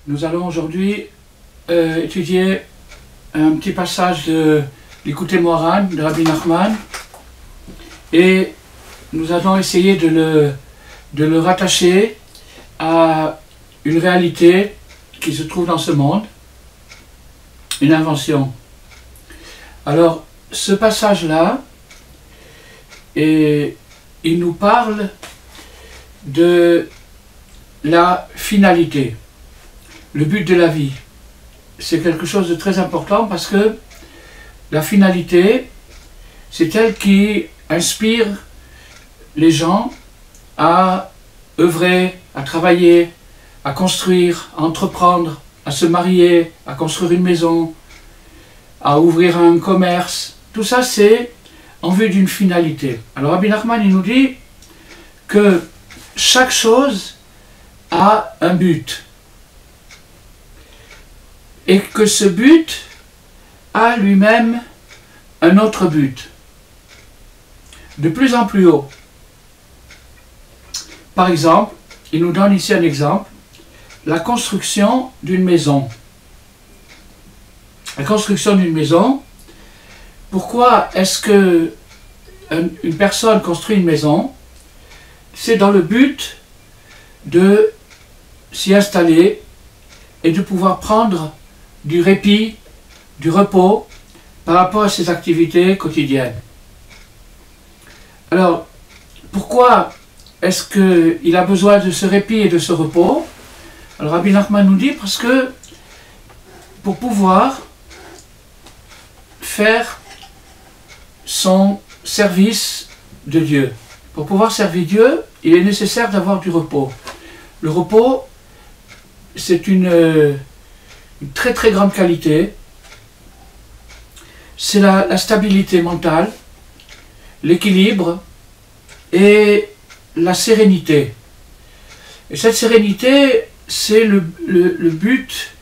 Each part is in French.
Nous allons aujourd'hui étudier un petit passage de l'Écoutez Moharan de Rabbi Nachman et nous allons essayer de le rattacher à une réalité qui se trouve dans ce monde, une invention. Alors, ce passage-là, il nous parle de la finalité, le but de la vie. C'est quelque chose de très important parce que la finalité, c'est elle qui inspire les gens à œuvrer, à travailler, à construire, à entreprendre, à se marier, à construire une maison, à ouvrir un commerce. Tout ça, c'est en vue d'une finalité. Alors Rabbi Nachman, il nous dit que chaque chose a un but. Et que ce but a lui-même un autre but, de plus en plus haut. Par exemple, il nous donne ici un exemple, la construction d'une maison. La construction d'une maison, pourquoi est-ce que une personne construit une maison? C'est dans le but de s'y installer et de pouvoir prendre du répit, du repos par rapport à ses activités quotidiennes. Alors, pourquoi est-ce qu'il a besoin de ce répit et de ce repos? Alors Rabbi Nachman nous dit parce que pour pouvoir faire son service de Dieu, pour pouvoir servir Dieu, il est nécessaire d'avoir du repos. Le repos, c'est une très très grande qualité, c'est la stabilité mentale, l'équilibre et la sérénité. Et cette sérénité, c'est le but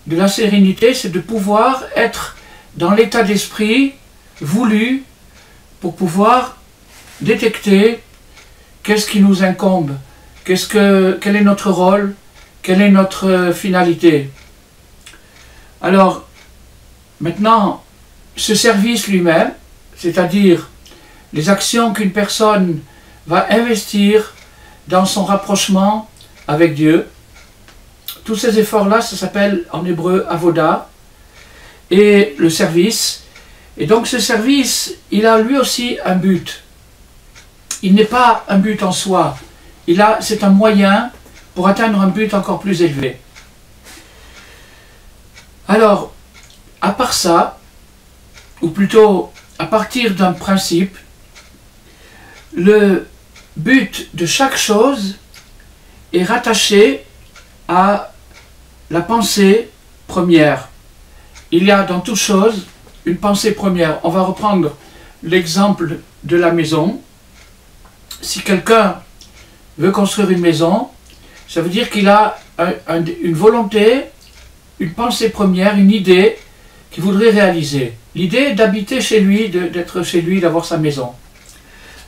de la sérénité, c'est de pouvoir être dans l'état d'esprit voulu pour pouvoir détecter qu'est-ce qui nous incombe, quel est notre rôle, quelle est notre finalité. Alors, maintenant, ce service lui-même, c'est-à-dire les actions qu'une personne va investir dans son rapprochement avec Dieu, tous ces efforts-là, ça s'appelle en hébreu avoda, et le service. Et donc ce service, il a lui aussi un but. Il n'est pas un but en soi, c'est un moyen pour atteindre un but encore plus élevé. Alors, à part ça, ou plutôt à partir d'un principe, le but de chaque chose est rattaché à la pensée première. Il y a dans toute chose une pensée première. On va reprendre l'exemple de la maison. Si quelqu'un veut construire une maison, ça veut dire qu'il a une volonté, une pensée première, une idée qu'il voudrait réaliser. L'idée d'habiter chez lui, d'être chez lui, d'avoir sa maison.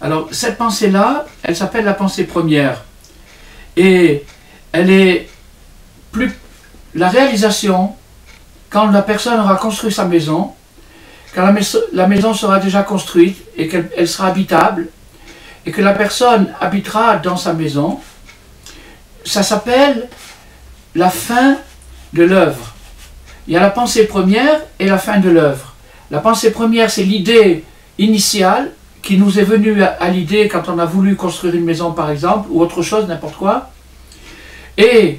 Alors cette pensée-là, elle s'appelle la pensée première. Et elle est la réalisation, quand la personne aura construit sa maison, quand la maison sera déjà construite et qu'elle sera habitable, et que la personne habitera dans sa maison, ça s'appelle la fin de l'œuvre. Il y a la pensée première et la fin de l'œuvre. La pensée première, c'est l'idée initiale qui nous est venue à l'idée quand on a voulu construire une maison par exemple, ou autre chose, n'importe quoi. Et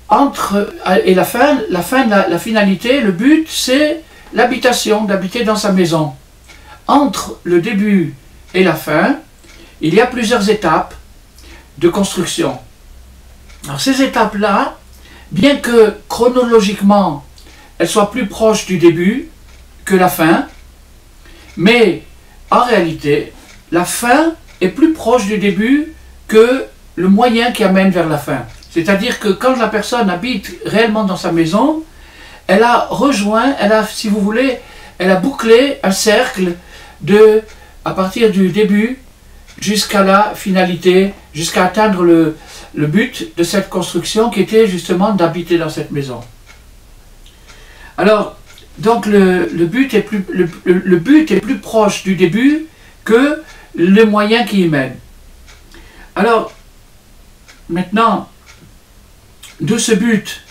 la finalité, le but, c'est l'habitation, d'habiter dans sa maison. Entre le début et la fin, il y a plusieurs étapes de construction. Alors ces étapes-là, bien que chronologiquement, elles soient plus proches du début que la fin, mais en réalité, la fin est plus proche du début que le moyen qui amène vers la fin. C'est-à-dire que quand la personne habite réellement dans sa maison, elle a rejoint, si vous voulez, elle a bouclé un cercle à partir du début jusqu'à la finalité, jusqu'à atteindre le but de cette construction qui était justement d'habiter dans cette maison. Alors, donc le but est plus proche du début que le moyen qui y mène. Alors, maintenant, de ce but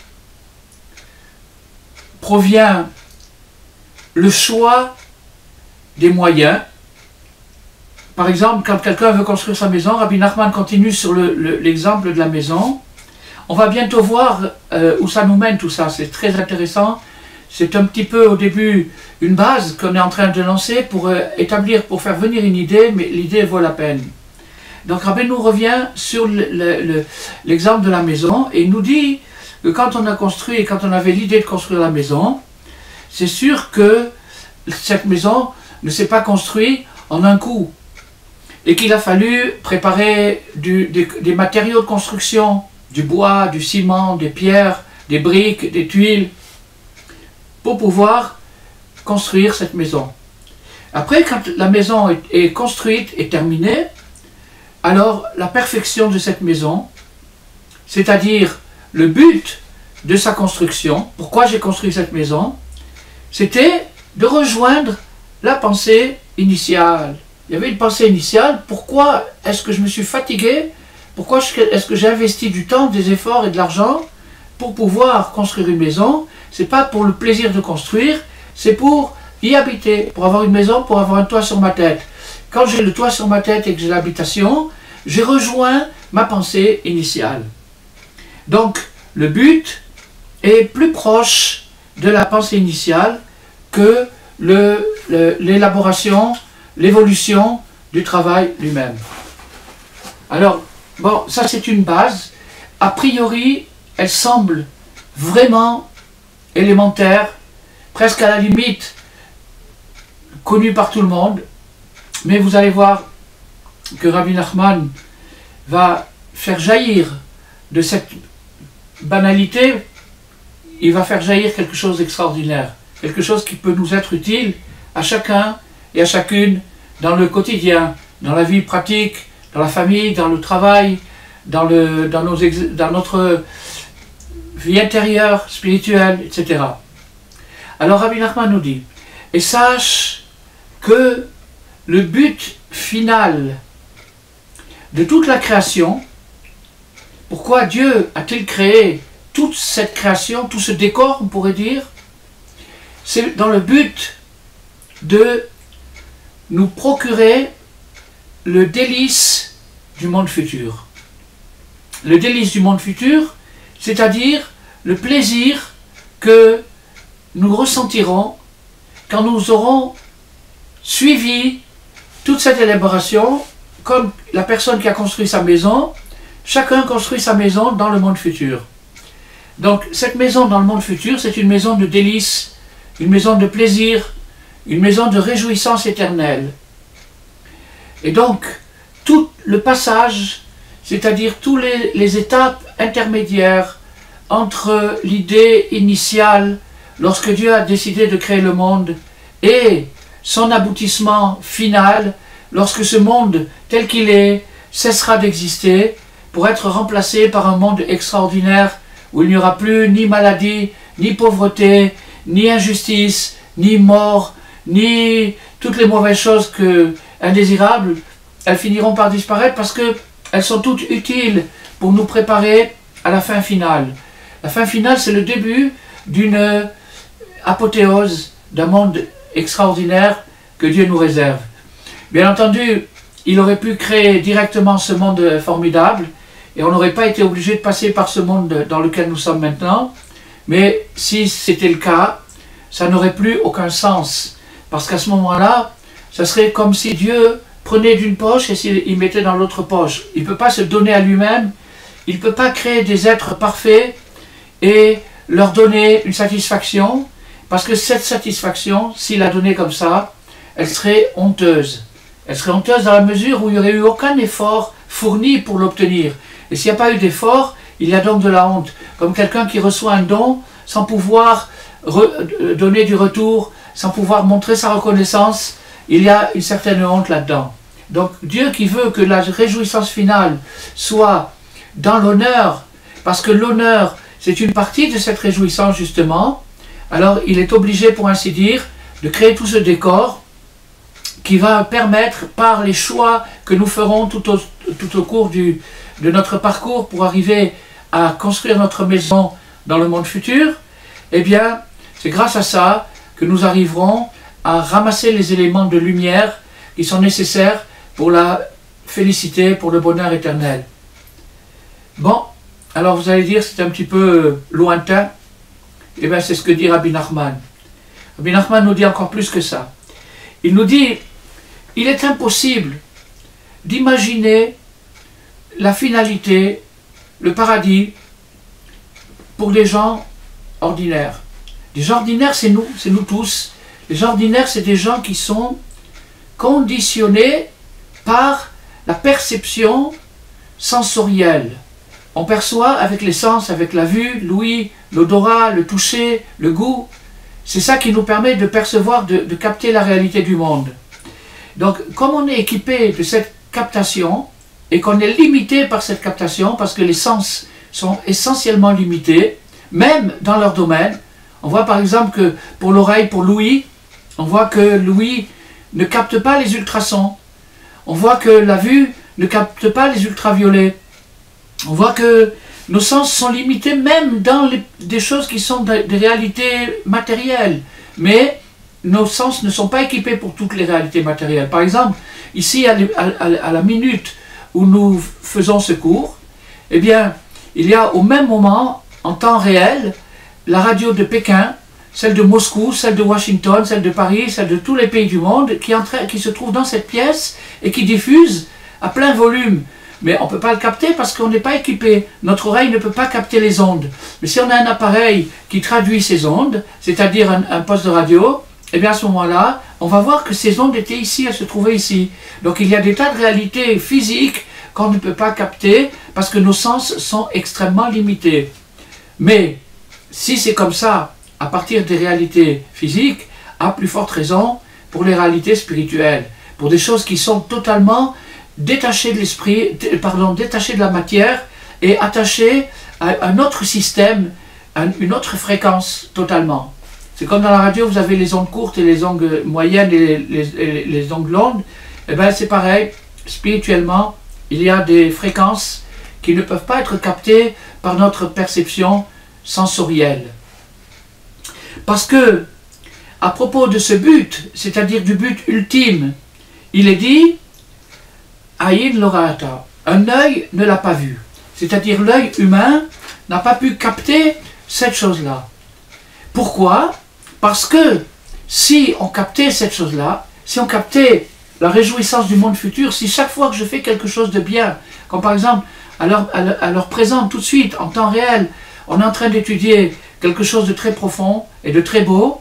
provient le choix des moyens. Par exemple, quand quelqu'un veut construire sa maison, Rabbi Nachman continue sur l'exemple de la maison. On va bientôt voir où ça nous mène tout ça, c'est très intéressant. C'est un petit peu au début une base qu'on est en train de lancer pour établir, pour faire venir une idée, mais l'idée vaut la peine. Donc Rabbi nous revient sur l'exemple de la maison et il nous dit que quand on a construit, quand on avait l'idée de construire la maison, c'est sûr que cette maison ne s'est pas construite en un coup et qu'il a fallu préparer des matériaux de construction, du bois, du ciment, des pierres, des briques, des tuiles, pour pouvoir construire cette maison. Après, quand la maison est construite et terminée, alors la perfection de cette maison, c'est-à-dire le but de sa construction, pourquoi j'ai construit cette maison, c'était de rejoindre la pensée initiale. Il y avait une pensée initiale, pourquoi est-ce que je me suis fatigué, pourquoi est-ce que j'ai investi du temps, des efforts et de l'argent pour pouvoir construire une maison. C'est pas pour le plaisir de construire, c'est pour y habiter, pour avoir une maison, pour avoir un toit sur ma tête. Quand j'ai le toit sur ma tête et que j'ai l'habitation, j'ai rejoint ma pensée initiale. Donc, le but est plus proche de la pensée initiale que l'élaboration, l'évolution du travail lui-même. Alors, bon, ça c'est une base. A priori, elle semble vraiment élémentaire, presque à la limite connue par tout le monde, mais vous allez voir que Rabbi Nachman va faire jaillir de cette banalité, il va faire jaillir quelque chose d'extraordinaire, quelque chose qui peut nous être utile à chacun et à chacune dans le quotidien, dans la vie pratique, dans la famille, dans le travail, dans notre vie intérieure, spirituelle, etc. Alors Rabbi Nachman nous dit, et sache que le but final de toute la création, pourquoi Dieu a-t-il créé toute cette création, tout ce décor, on pourrait dire, c'est dans le but de nous procurer le délice du monde futur. Le délice du monde futur, c'est-à-dire le plaisir que nous ressentirons quand nous aurons suivi toute cette élaboration, comme la personne qui a construit sa maison, chacun construit sa maison dans le monde futur. Donc cette maison dans le monde futur, c'est une maison de délice, une maison de plaisir, une maison de réjouissance éternelle. Et donc, tout le passage, c'est-à-dire toutes les étapes intermédiaires entre l'idée initiale, lorsque Dieu a décidé de créer le monde, et son aboutissement final, lorsque ce monde tel qu'il est cessera d'exister pour être remplacé par un monde extraordinaire où il n'y aura plus ni maladie, ni pauvreté, ni injustice, ni mort, ni toutes les mauvaises choses indésirables, elles finiront par disparaître parce qu'elles sont toutes utiles pour nous préparer à la fin finale. La fin finale, c'est le début d'une apothéose d'un monde extraordinaire que Dieu nous réserve. Bien entendu, il aurait pu créer directement ce monde formidable et on n'aurait pas été obligé de passer par ce monde dans lequel nous sommes maintenant, mais si c'était le cas, ça n'aurait plus aucun sens, parce qu'à ce moment-là, ça serait comme si Dieu prenait d'une poche et il mettait dans l'autre poche. Il ne peut pas se donner à lui-même, il ne peut pas créer des êtres parfaits et leur donner une satisfaction, parce que cette satisfaction, s'il la donnait comme ça, elle serait honteuse. Elle serait honteuse dans la mesure où il n'y aurait eu aucun effort fourni pour l'obtenir. Et s'il n'y a pas eu d'effort, il y a donc de la honte. Comme quelqu'un qui reçoit un don sans pouvoir donner du retour, sans pouvoir montrer sa reconnaissance, il y a une certaine honte là-dedans. Donc Dieu qui veut que la réjouissance finale soit dans l'honneur, parce que l'honneur c'est une partie de cette réjouissance justement, alors il est obligé pour ainsi dire de créer tout ce décor qui va permettre par les choix que nous ferons tout au cours de notre parcours pour arriver à construire notre maison dans le monde futur, eh bien c'est grâce à ça que nous arriverons à ramasser les éléments de lumière qui sont nécessaires pour la félicité, pour le bonheur éternel. Bon, alors vous allez dire c'est un petit peu lointain. Eh bien c'est ce que dit Rabbi Nachman. Rabbi Nachman nous dit encore plus que ça. Il nous dit, il est impossible d'imaginer la finalité, le paradis, pour des gens ordinaires. Les gens ordinaires, c'est nous tous. Les gens ordinaires, c'est des gens qui sont conditionnés par la perception sensorielle. On perçoit avec les sens, avec la vue, l'ouïe, l'odorat, le toucher, le goût. C'est ça qui nous permet de percevoir, de capter la réalité du monde. Donc, comme on est équipé de cette captation, et qu'on est limité par cette captation, parce que les sens sont essentiellement limités, même dans leur domaine, on voit par exemple que pour l'oreille, pour l'ouïe, on voit que l'ouïe ne capte pas les ultrasons. On voit que la vue ne capte pas les ultraviolets. On voit que nos sens sont limités même dans des choses qui sont des réalités matérielles. Mais nos sens ne sont pas équipés pour toutes les réalités matérielles. Par exemple, ici à la minute où nous faisons ce cours, eh bien, il y a au même moment, en temps réel, la radio de Pékin, celle de Moscou, celle de Washington, celle de Paris, celle de tous les pays du monde, qui se trouve dans cette pièce et qui diffuse à plein volume. Mais on ne peut pas le capter parce qu'on n'est pas équipé. Notre oreille ne peut pas capter les ondes. Mais si on a un appareil qui traduit ces ondes, c'est-à-dire un poste de radio, eh bien à ce moment-là, on va voir que ces ondes étaient ici, elles se trouvaient ici. Donc il y a des tas de réalités physiques qu'on ne peut pas capter parce que nos sens sont extrêmement limités. Mais si c'est comme ça, à partir des réalités physiques, à plus forte raison pour les réalités spirituelles, pour des choses qui sont totalement détachées de l'esprit, détachées de la matière et attachées à un autre système, à une autre fréquence totalement. C'est comme dans la radio, vous avez les ondes courtes et les ondes moyennes et les ondes longues. Et bien c'est pareil, spirituellement, il y a des fréquences qui ne peuvent pas être captées par notre perception sensorielle. Parce que, à propos de ce but, c'est-à-dire du but ultime, il est dit Aïn Lorata, un œil ne l'a pas vu. C'est-à-dire l'œil humain n'a pas pu capter cette chose-là. Pourquoi? Parce que si on captait cette chose-là, si on captait la réjouissance du monde futur, si chaque fois que je fais quelque chose de bien, comme par exemple à l'heure présente, tout de suite, en temps réel, on est en train d'étudier quelque chose de très profond et de très beau,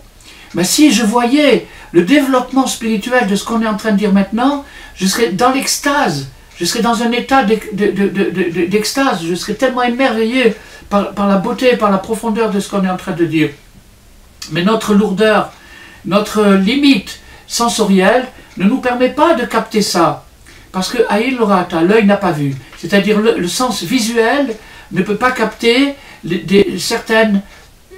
mais si je voyais le développement spirituel de ce qu'on est en train de dire maintenant, je serais dans l'extase, je serais dans un état d'extase, je serais tellement émerveillé par la beauté, par la profondeur de ce qu'on est en train de dire. Mais notre lourdeur, notre limite sensorielle ne nous permet pas de capter ça. Parce que Aïn Lorata, l'œil n'a pas vu. C'est-à-dire le sens visuel ne peut pas capter certaines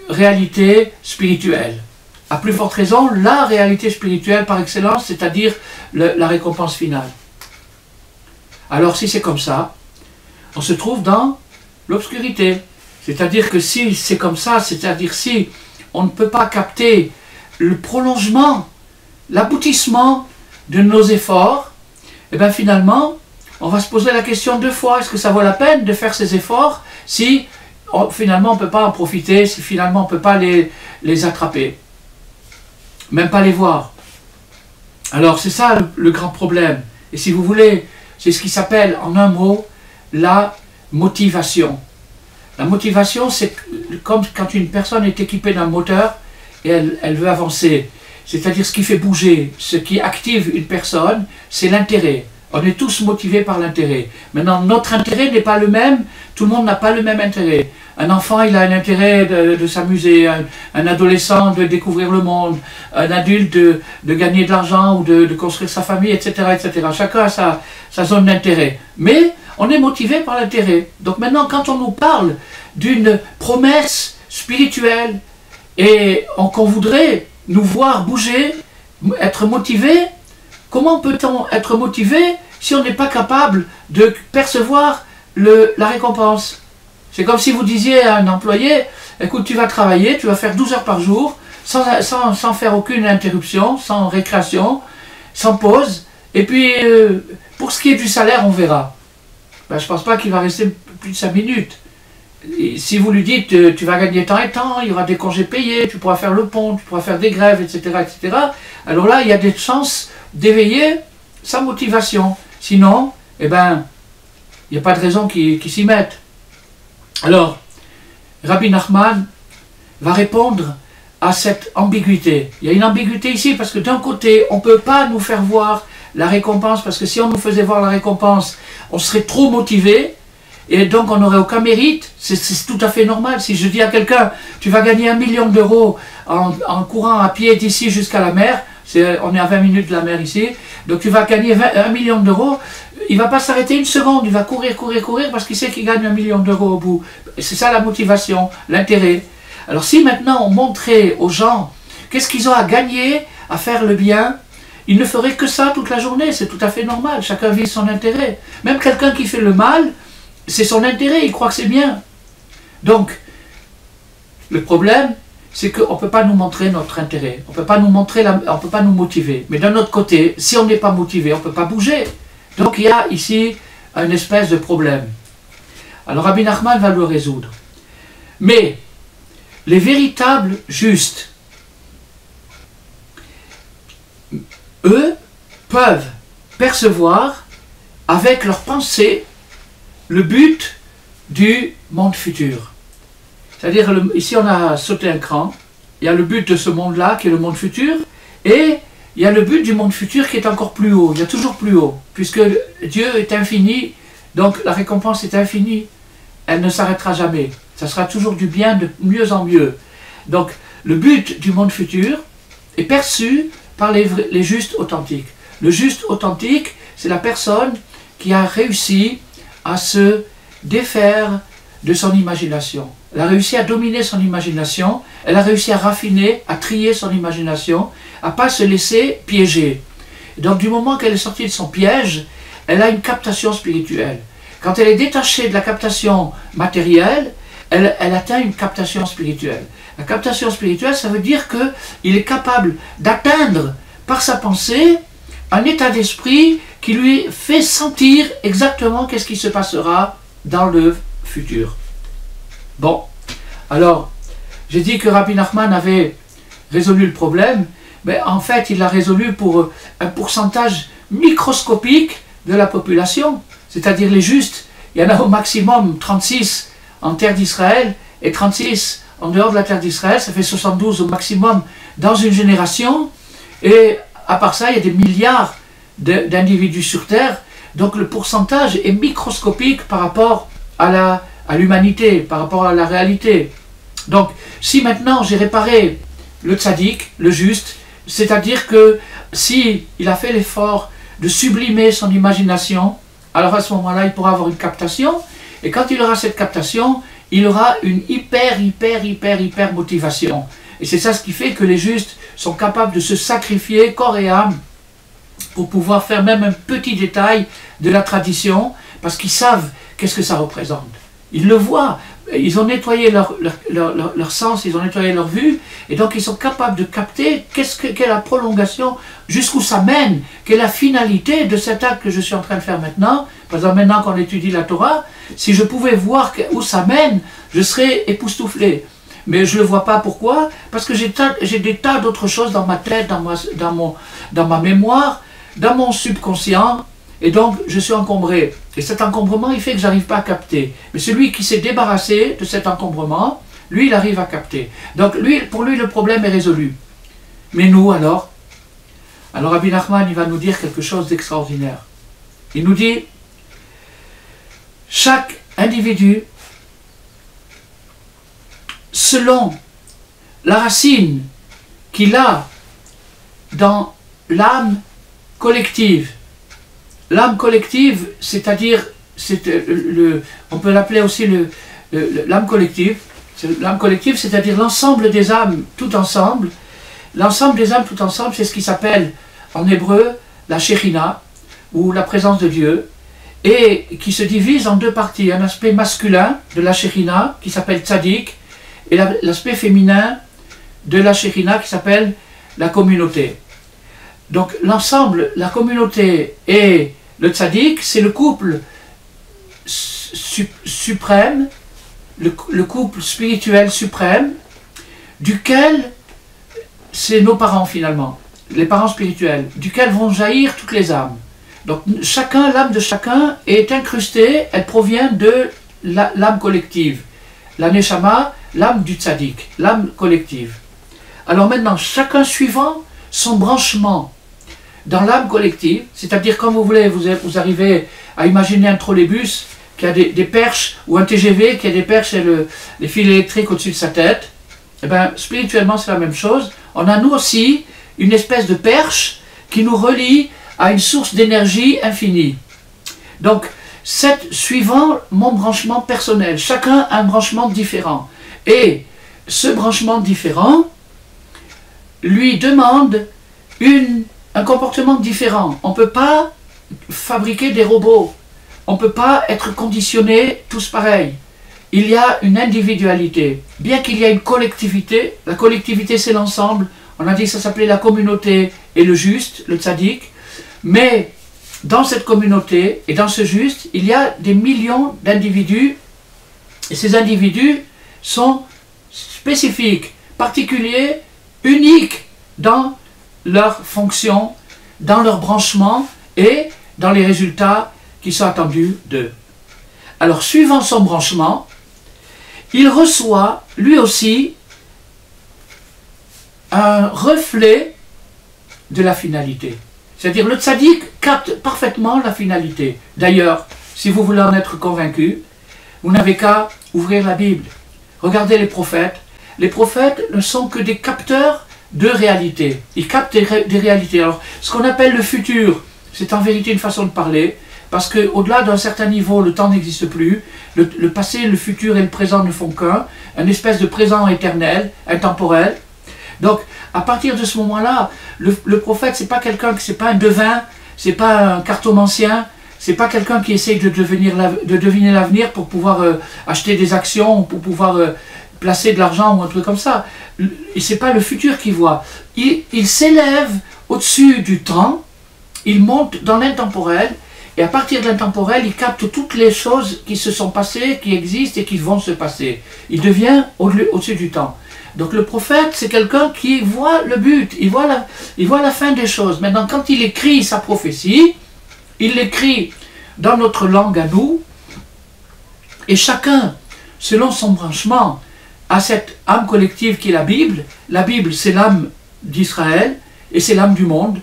réalités spirituelles. À plus forte raison, la réalité spirituelle par excellence, c'est-à-dire la récompense finale. Alors si c'est comme ça, on se trouve dans l'obscurité. C'est-à-dire que si c'est comme ça, c'est-à-dire si on ne peut pas capter le prolongement, l'aboutissement de nos efforts, et bien finalement, on va se poser la question deux fois, est-ce que ça vaut la peine de faire ces efforts si finalement on ne peut pas en profiter, si finalement on ne peut pas les attraper, même pas les voir. Alors c'est ça le grand problème. Et si vous voulez, c'est ce qui s'appelle en un mot la motivation. La motivation, c'est comme quand une personne est équipée d'un moteur et elle veut avancer. C'est-à-dire ce qui fait bouger, ce qui active une personne, c'est l'intérêt. On est tous motivés par l'intérêt. Maintenant, notre intérêt n'est pas le même, tout le monde n'a pas le même intérêt. Un enfant, il a un intérêt de s'amuser, un adolescent de découvrir le monde, un adulte de gagner de l'argent ou de construire sa famille, etc., etc. Chacun a sa zone d'intérêt. Mais on est motivé par l'intérêt. Donc maintenant, quand on nous parle d'une promesse spirituelle et qu'on voudrait nous voir bouger, être motivé, comment peut-on être motivé si on n'est pas capable de percevoir la récompense? C'est comme si vous disiez à un employé, écoute, tu vas travailler, tu vas faire 12 heures par jour, sans faire aucune interruption, sans récréation, sans pause, et puis pour ce qui est du salaire, on verra. Ben, je ne pense pas qu'il va rester plus de 5 minutes. Et si vous lui dites, tu vas gagner tant et tant, il y aura des congés payés, tu pourras faire le pont, tu pourras faire des grèves, etc., etc., alors là, il y a des chances d'éveiller sa motivation. Sinon, eh ben, il n'y a pas de raison qu'il s'y mette. Alors, Rabbi Nachman va répondre à cette ambiguïté. Il y a une ambiguïté ici parce que d'un côté, on ne peut pas nous faire voir la récompense parce que si on nous faisait voir la récompense, on serait trop motivé et donc on n'aurait aucun mérite. C'est tout à fait normal. Si je dis à quelqu'un, tu vas gagner 1 million d'euros en courant à pied d'ici jusqu'à la mer, on est à 20 minutes de la mer ici, donc tu vas gagner 1 million d'euros, il ne va pas s'arrêter une seconde, il va courir, courir, courir, parce qu'il sait qu'il gagne 1 million d'euros au bout. C'est ça la motivation, l'intérêt. Alors si maintenant on montrait aux gens qu'est-ce qu'ils ont à gagner à faire le bien, ils ne feraient que ça toute la journée, c'est tout à fait normal, chacun vit son intérêt. Même quelqu'un qui fait le mal, c'est son intérêt, il croit que c'est bien. Donc, le problème, c'est qu'on ne peut pas nous montrer notre intérêt, on ne peut pas nous montrer, on peut pas nous motiver. Mais d'un autre côté, si on n'est pas motivé, on ne peut pas bouger. Donc il y a ici une espèce de problème. Alors Rabbi Nachman va le résoudre. Mais les véritables justes, eux, peuvent percevoir avec leur pensée le but du monde futur. C'est-à-dire, ici on a sauté un cran, il y a le but de ce monde-là qui est le monde futur, et il y a le but du monde futur qui est encore plus haut, il y a toujours plus haut, puisque Dieu est infini, donc la récompense est infinie, elle ne s'arrêtera jamais, ça sera toujours du bien de mieux en mieux. Donc le but du monde futur est perçu par les justes authentiques. Le juste authentique, c'est la personne qui a réussi à se défaire de son imagination. Elle a réussi à dominer son imagination, elle a réussi à raffiner, à trier son imagination, à ne pas se laisser piéger. Et donc du moment qu'elle est sortie de son piège, elle a une captation spirituelle. Quand elle est détachée de la captation matérielle, elle atteint une captation spirituelle. La captation spirituelle, ça veut dire qu'il est capable d'atteindre par sa pensée un état d'esprit qui lui fait sentir exactement qu'est-ce qui se passera dans le futur. Bon, alors, j'ai dit que Rabbi Nachman avait résolu le problème, mais en fait, il l'a résolu pour un pourcentage microscopique de la population, c'est-à-dire les justes. Il y en a au maximum 36 en terre d'Israël et 36 en dehors de la terre d'Israël, ça fait 72 au maximum dans une génération, et à part ça, il y a des milliards d'individus sur terre, donc le pourcentage est microscopique par rapport à l'humanité, par rapport à la réalité. Donc, si maintenant j'ai réparé le tzaddik, le juste, c'est-à-dire que si il a fait l'effort de sublimer son imagination, alors à ce moment-là, il pourra avoir une captation, et quand il aura cette captation, il aura une hyper motivation. Et c'est ça ce qui fait que les justes sont capables de se sacrifier corps et âme pour pouvoir faire même un petit détail de la tradition, parce qu'ils savent qu'est-ce que ça représente. Ils le voient, ils ont nettoyé leur sens, ils ont nettoyé leur vue, et donc ils sont capables de capter quelle est la prolongation, jusqu'où ça mène, quelle est la finalité de cet acte que je suis en train de faire maintenant. Par exemple, maintenant qu'on étudie la Torah, si je pouvais voir où ça mène, je serais époustouflé. Mais je ne le vois pas, pourquoi? Parce que j'ai des tas d'autres choses dans ma tête, dans ma mémoire, dans mon subconscient, et donc je suis encombré. Et cet encombrement, il fait que je n'arrive pas à capter. Mais celui qui s'est débarrassé de cet encombrement, lui, il arrive à capter. Donc pour lui, le problème est résolu. Mais nous, alors Rabbi Nachman, il va nous dire quelque chose d'extraordinaire. Il nous dit, chaque individu selon la racine qu'il a dans l'âme collective. L'âme collective, c'est-à-dire, on peut l'appeler aussi l'âme collective. L'âme collective, c'est-à-dire l'ensemble des âmes tout ensemble. L'ensemble des âmes tout ensemble, c'est ce qui s'appelle en hébreu la Shekhinah, ou la présence de Dieu, et qui se divise en deux parties. Un aspect masculin de la Shekhinah, qui s'appelle Tzadik, et l'aspect féminin de la Shekhinah, qui s'appelle la communauté. Donc l'ensemble, la communauté et le Tzadik, c'est le couple suprême, le couple spirituel suprême, duquel c'est nos parents finalement, les parents spirituels, duquel vont jaillir toutes les âmes. Donc chacun, l'âme de chacun est incrustée, elle provient de l'âme collective. La Neshama, l'âme du Tzadik, l'âme collective. Alors maintenant, chacun suivant son branchement dans l'âme collective, c'est-à-dire comme vous voulez, vous arrivez à imaginer un trolleybus qui a des perches, ou un TGV qui a des perches et les fils électriques au-dessus de sa tête. Et bien, spirituellement, c'est la même chose. On a nous aussi une espèce de perche qui nous relie à une source d'énergie infinie. Donc, suivant mon branchement personnel, chacun a un branchement différent. Et ce branchement différent lui demande un comportement différent. On ne peut pas fabriquer des robots. On ne peut pas être conditionnés tous pareils. Il y a une individualité. Bien qu'il y ait une collectivité, la collectivité c'est l'ensemble. On a dit que ça s'appelait la communauté et le juste, le tzaddik. Mais dans cette communauté et dans ce juste, il y a des millions d'individus. Et ces individus sont spécifiques, particuliers, uniques dans leur fonction, dans leur branchement et dans les résultats qui sont attendus d'eux. Alors, suivant son branchement, il reçoit, lui aussi, un reflet de la finalité. C'est-à-dire, le tzaddik capte parfaitement la finalité. D'ailleurs, si vous voulez en être convaincu, vous n'avez qu'à ouvrir la Bible. Regardez les prophètes. Les prophètes ne sont que des capteurs de réalité. Ils captent des réalités. Alors, ce qu'on appelle le futur, c'est en vérité une façon de parler, parce qu'au-delà d'un certain niveau, le temps n'existe plus. Le passé, le futur et le présent ne font qu'un, une espèce de présent éternel, intemporel. Donc, à partir de ce moment-là, le prophète, c'est pas quelqu'un, c'est pas un devin, c'est pas un cartomancien, c'est pas quelqu'un qui essaye de deviner l'avenir pour pouvoir acheter des actions, pour pouvoir placer de l'argent ou un truc comme ça. Et c'est pas le futur qu'il voit. Il s'élève au-dessus du temps, il monte dans l'intemporel, et à partir de l'intemporel, il capte toutes les choses qui se sont passées, qui existent et qui vont se passer. Il devient au-dessus du temps. Donc le prophète, c'est quelqu'un qui voit le but, il voit la fin des choses. Maintenant, quand il écrit sa prophétie, il l'écrit dans notre langue à nous, et chacun, selon son branchement, a cette âme collective qui est la Bible. La Bible, c'est l'âme d'Israël, et c'est l'âme du monde.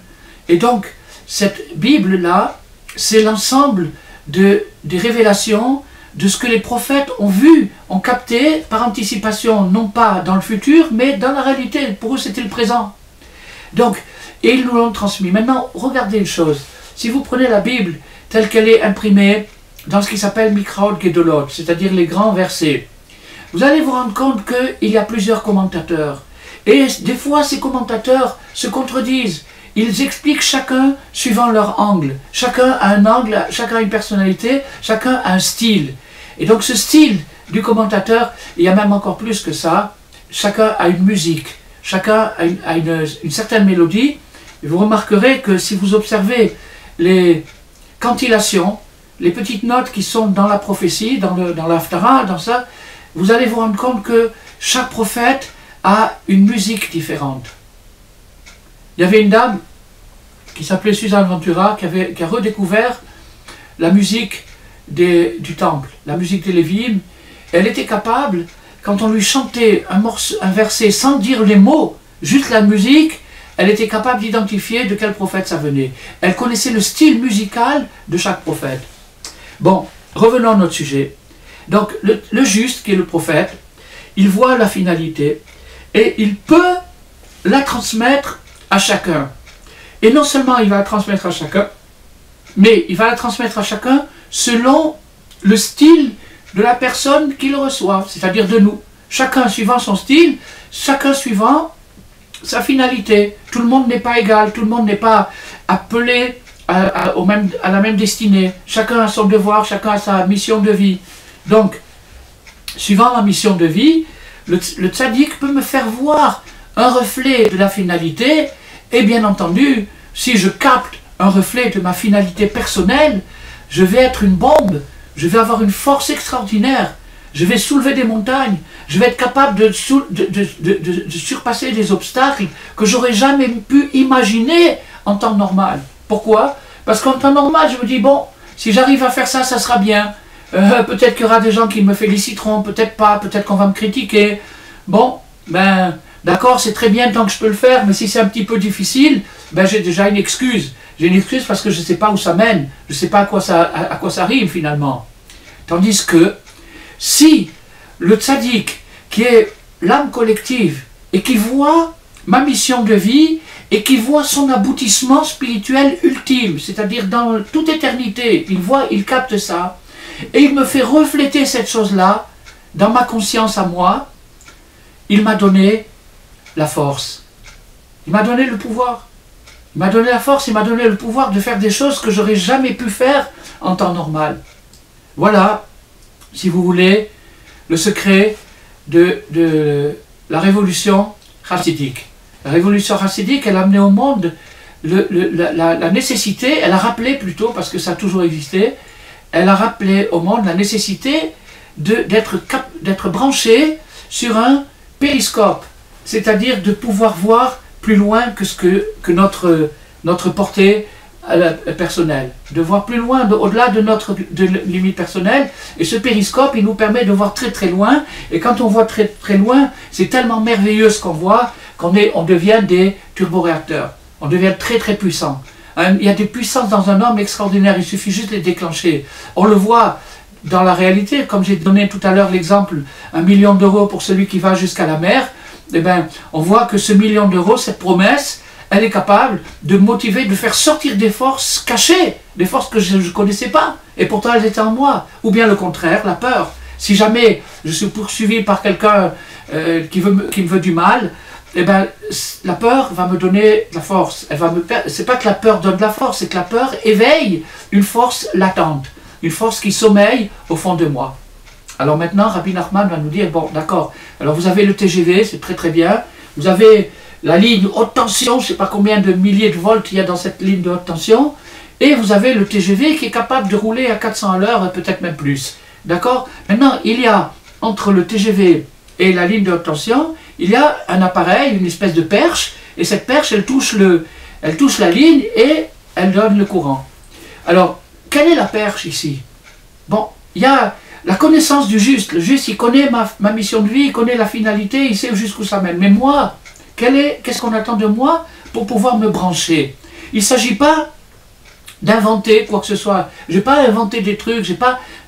Et donc, cette Bible-là, c'est l'ensemble des révélations de ce que les prophètes ont vu, ont capté par anticipation, non pas dans le futur, mais dans la réalité. Pour eux, c'était le présent. Donc, et ils nous l'ont transmis. Maintenant, regardez une chose. Si vous prenez la Bible telle qu'elle est imprimée dans ce qui s'appelle Mikraot Gedolot, c'est-à-dire les grands versets, vous allez vous rendre compte qu'il y a plusieurs commentateurs. Et des fois, ces commentateurs se contredisent. Ils expliquent chacun suivant leur angle. Chacun a un angle, chacun a une personnalité, chacun a un style. Et donc ce style du commentateur, il y a même encore plus que ça, chacun a une musique, chacun a une certaine mélodie. Et vous remarquerez que si vous observez les cantillations, les petites notes qui sont dans la prophétie, dans l'Haftara, dans ça, vous allez vous rendre compte que chaque prophète a une musique différente. Il y avait une dame qui s'appelait Suzanne Ventura qui a redécouvert la musique du temple, la musique des Lévi'im. Elle était capable, quand on lui chantait un verset sans dire les mots, juste la musique, elle était capable d'identifier de quel prophète ça venait. Elle connaissait le style musical de chaque prophète. Bon, revenons à notre sujet. Donc, le juste, qui est le prophète, il voit la finalité et il peut la transmettre à chacun. Et non seulement il va la transmettre à chacun, mais il va la transmettre à chacun selon le style de la personne qui le reçoit, c'est-à-dire de nous. Chacun suivant son style, chacun suivant sa finalité. Tout le monde n'est pas égal, tout le monde n'est pas appelé à la même destinée. Chacun a son devoir, chacun a sa mission de vie. Donc, suivant ma mission de vie, le tzaddik peut me faire voir un reflet de la finalité, et bien entendu, si je capte un reflet de ma finalité personnelle, je vais être une bombe, je vais avoir une force extraordinaire, je vais soulever des montagnes, je vais être capable de surpasser des obstacles que j'aurais jamais pu imaginer en temps normal. Pourquoi? Parce qu'en temps normal, je me dis, bon, si j'arrive à faire ça, ça sera bien. Peut-être qu'il y aura des gens qui me féliciteront, peut-être pas, peut-être qu'on va me critiquer. Bon, ben, d'accord, c'est très bien tant que je peux le faire, mais si c'est un petit peu difficile, ben j'ai déjà une excuse. J'ai une excuse parce que je ne sais pas où ça mène, je ne sais pas à quoi ça rime finalement. Tandis que, si le tzaddik, qui est l'âme collective, et qui voit ma mission de vie, et qui voit son aboutissement spirituel ultime, c'est-à-dire dans toute éternité, il capte ça, et il me fait refléter cette chose-là dans ma conscience à moi, il m'a donné la force. Il m'a donné le pouvoir. Il m'a donné la force, il m'a donné le pouvoir de faire des choses que j'aurais jamais pu faire en temps normal. Voilà, si vous voulez, le secret de la révolution chassidique. La révolution chassidique, elle a amené au monde la nécessité, elle a rappelé plutôt, parce que ça a toujours existé, elle a rappelé au monde la nécessité d'être branché sur un périscope, c'est-à-dire de pouvoir voir plus loin que notre portée personnelle, de voir plus loin, au-delà de notre limite personnelle, et ce périscope, il nous permet de voir très très loin, et quand on voit très très loin, c'est tellement merveilleux ce qu'on voit, on devient des turboréacteurs, on devient très très puissant. Il y a des puissances dans un homme extraordinaires, il suffit juste de les déclencher. On le voit dans la réalité, comme j'ai donné tout à l'heure l'exemple, 1 million d'euros pour celui qui va jusqu'à la mer, eh bien, on voit que ce 1 million d'euros, cette promesse, elle est capable de motiver, de faire sortir des forces cachées, des forces que je ne connaissais pas, et pourtant elles étaient en moi. Ou bien le contraire, la peur. Si jamais je suis poursuivi par quelqu'un qui me veut du mal, eh ben, la peur va me donner la force. C'est pas que la peur donne de la force, c'est que la peur éveille une force latente, une force qui sommeille au fond de moi. Alors maintenant, Rabbi Nachman va nous dire, bon d'accord, alors vous avez le TGV, c'est très très bien, vous avez la ligne haute tension, je ne sais pas combien de milliers de volts il y a dans cette ligne de haute tension, et vous avez le TGV qui est capable de rouler à 400 à l'heure, peut-être même plus. D'accord? Maintenant, il y a entre le TGV et la ligne de haute tension, il y a un appareil, une espèce de perche, et cette perche, elle touche la ligne et elle donne le courant. Alors, quelle est la perche ici? Bon, il y a la connaissance du juste. Le juste, il connaît ma mission de vie, il connaît la finalité, il sait jusqu'où ça mène. Mais moi, qu'est-ce qu'on attend de moi pour pouvoir me brancher? Il ne s'agit pas d'inventer quoi que ce soit. Je n'ai pas inventé des trucs,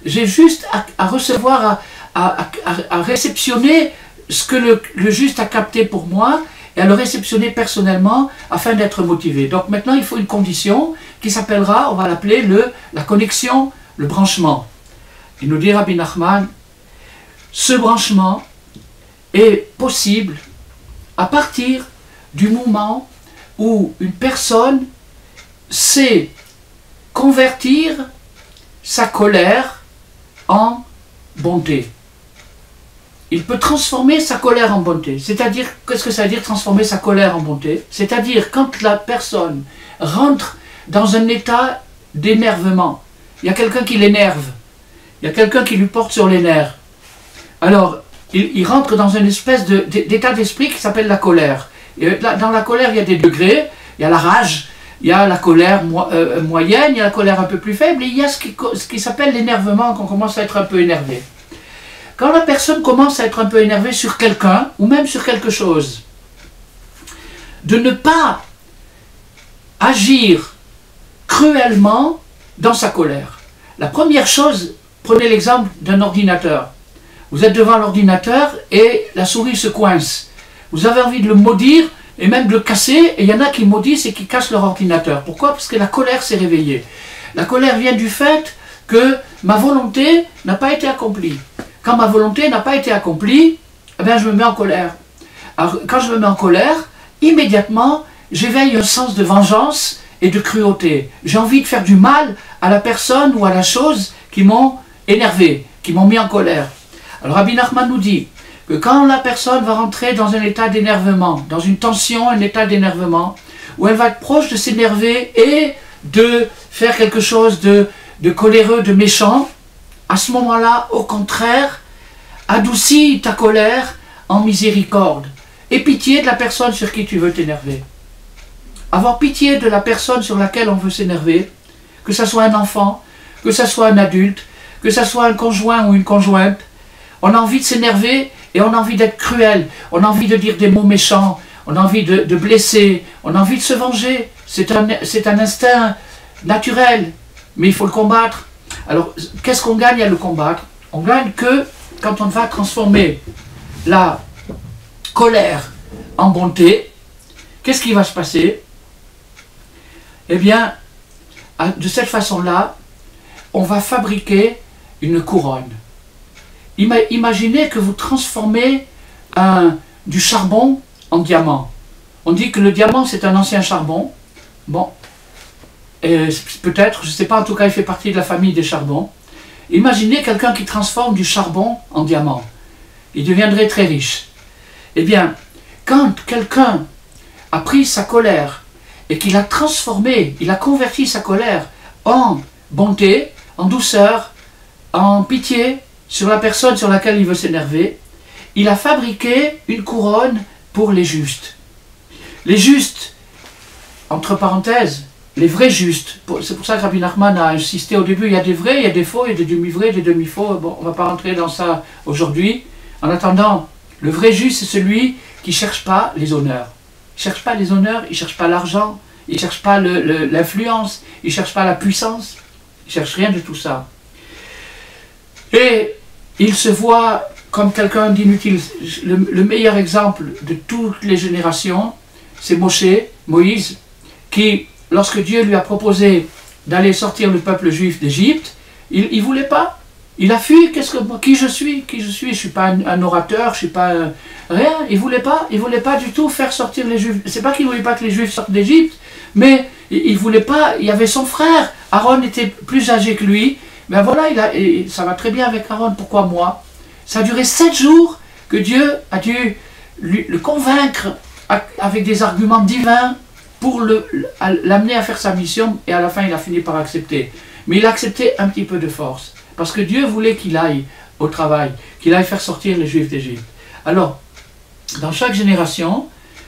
j'ai juste à recevoir, à réceptionner ce que le juste a capté pour moi et à le réceptionner personnellement afin d'être motivé. Donc maintenant, il faut une condition qui s'appellera, on va l'appeler la connexion, le branchement. Il nous dit Rabbi Nachman, ce branchement est possible à partir du moment où une personne sait convertir sa colère en bonté. Il peut transformer sa colère en bonté. C'est-à-dire, qu'est-ce que ça veut dire transformer sa colère en bonté? C'est-à-dire quand la personne rentre dans un état d'énervement, il y a quelqu'un qui l'énerve, il y a quelqu'un qui lui porte sur les nerfs. Alors, il rentre dans une espèce d'état d'esprit qui s'appelle la colère. Et dans la colère, il y a des degrés, il y a la rage, il y a la colère moyenne, il y a la colère un peu plus faible, et il y a ce qui s'appelle l'énervement, quand on commence à être un peu énervé. Quand la personne commence à être un peu énervée sur quelqu'un, ou même sur quelque chose, de ne pas agir cruellement dans sa colère. La première chose, prenez l'exemple d'un ordinateur. Vous êtes devant l'ordinateur et la souris se coince. Vous avez envie de le maudire et même de le casser, et il y en a qui maudissent et qui cassent leur ordinateur. Pourquoi? Parce que la colère s'est réveillée. La colère vient du fait que ma volonté n'a pas été accomplie. Quand ma volonté n'a pas été accomplie, eh bien je me mets en colère. Alors quand je me mets en colère, immédiatement, j'éveille un sens de vengeance et de cruauté. J'ai envie de faire du mal à la personne ou à la chose qui m'ont énervé, qui m'ont mis en colère. Alors Rabbi Nachman nous dit que quand la personne va rentrer dans un état d'énervement, dans une tension, un état d'énervement, où elle va être proche de s'énerver et de faire quelque chose de coléreux, de méchant, à ce moment-là, au contraire, adoucis ta colère en miséricorde. Aie pitié de la personne sur qui tu veux t'énerver. Avoir pitié de la personne sur laquelle on veut s'énerver, que ce soit un enfant, que ce soit un adulte, que ce soit un conjoint ou une conjointe, on a envie de s'énerver et on a envie d'être cruel, on a envie de dire des mots méchants, on a envie de blesser, on a envie de se venger. C'est un instinct naturel, mais il faut le combattre. Alors, qu'est-ce qu'on gagne à le combattre? On gagne que quand on va transformer la colère en bonté, qu'est-ce qui va se passer? Eh bien, de cette façon-là, on va fabriquer une couronne. Imaginez que vous transformez du charbon en diamant. On dit que le diamant, c'est un ancien charbon. Bon, peut-être, je ne sais pas, en tout cas, il fait partie de la famille des charbons. Imaginez quelqu'un qui transforme du charbon en diamant. Il deviendrait très riche. Eh bien, quand quelqu'un a pris sa colère et qu'il a transformé, il a converti sa colère en bonté, en douceur, en pitié sur la personne sur laquelle il veut s'énerver, il a fabriqué une couronne pour les justes. Les justes, entre parenthèses, les vrais justes, c'est pour ça que Rabbi Nachman a insisté au début, il y a des vrais, il y a des faux, il y a des demi-vrais, des demi-faux, bon, on ne va pas rentrer dans ça aujourd'hui. En attendant, le vrai juste, c'est celui qui ne cherche pas les honneurs. Il ne cherche pas les honneurs, il ne cherche pas l'argent, il ne cherche pas l'influence, il ne cherche pas la puissance, il ne cherche rien de tout ça. Et il se voit comme quelqu'un d'inutile. Le meilleur exemple de toutes les générations, c'est Moïse, qui, lorsque Dieu lui a proposé d'aller sortir le peuple juif d'Égypte, il ne voulait pas. Il a fui. Qui je suis? Je ne suis pas un orateur, je ne suis pas rien. Il ne voulait pas du tout faire sortir les Juifs. C'est pas qu'il ne voulait pas que les Juifs sortent d'Égypte, mais il ne voulait pas. Il y avait son frère. Aaron était plus âgé que lui. Ben voilà, ça va très bien avec Aaron. Pourquoi moi? Ça a duré 7 jours que Dieu a dû le convaincre avec des arguments divins pour l'amener à faire sa mission, et à la fin il a fini par accepter. Mais il a accepté un petit peu de force, parce que Dieu voulait qu'il aille au travail, qu'il aille faire sortir les Juifs d'Égypte. Alors, dans chaque génération,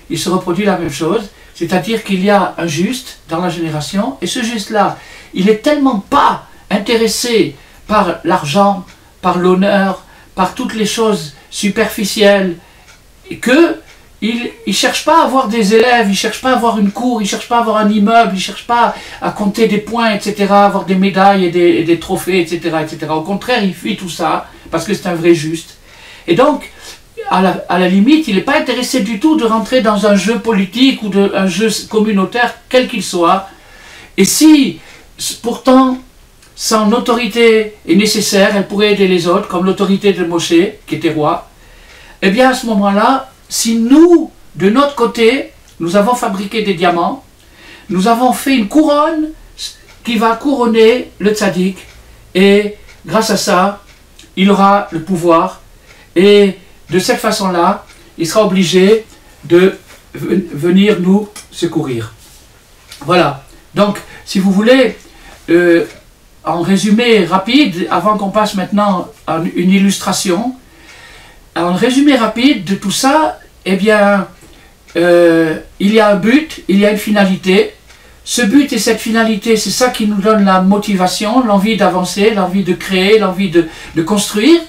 il se reproduit la même chose, c'est-à-dire qu'il y a un juste dans la génération, et ce juste-là, il n'est tellement pas intéressé par l'argent, par l'honneur, par toutes les choses superficielles, que il ne cherche pas à avoir des élèves, il ne cherche pas à avoir une cour, il ne cherche pas à avoir un immeuble, il ne cherche pas à compter des points, etc., avoir des médailles et des trophées, etc., etc. Au contraire, il fuit tout ça, parce que c'est un vrai juste. Et donc, à la limite, il n'est pas intéressé du tout de rentrer dans un jeu politique ou un jeu communautaire, quel qu'il soit. Et si, pourtant, son autorité est nécessaire, elle pourrait aider les autres, comme l'autorité de Moshe, qui était roi, eh bien à ce moment-là, si nous, de notre côté, nous avons fabriqué des diamants, nous avons fait une couronne qui va couronner le tzaddik, et grâce à ça, il aura le pouvoir, et de cette façon-là, il sera obligé de venir nous secourir. Voilà. Donc, si vous voulez, en résumé rapide, avant qu'on passe maintenant à une illustration, en résumé rapide de tout ça, eh bien, il y a un but, il y a une finalité. Ce but et cette finalité, c'est ça qui nous donne la motivation, l'envie d'avancer, l'envie de créer, l'envie de construire.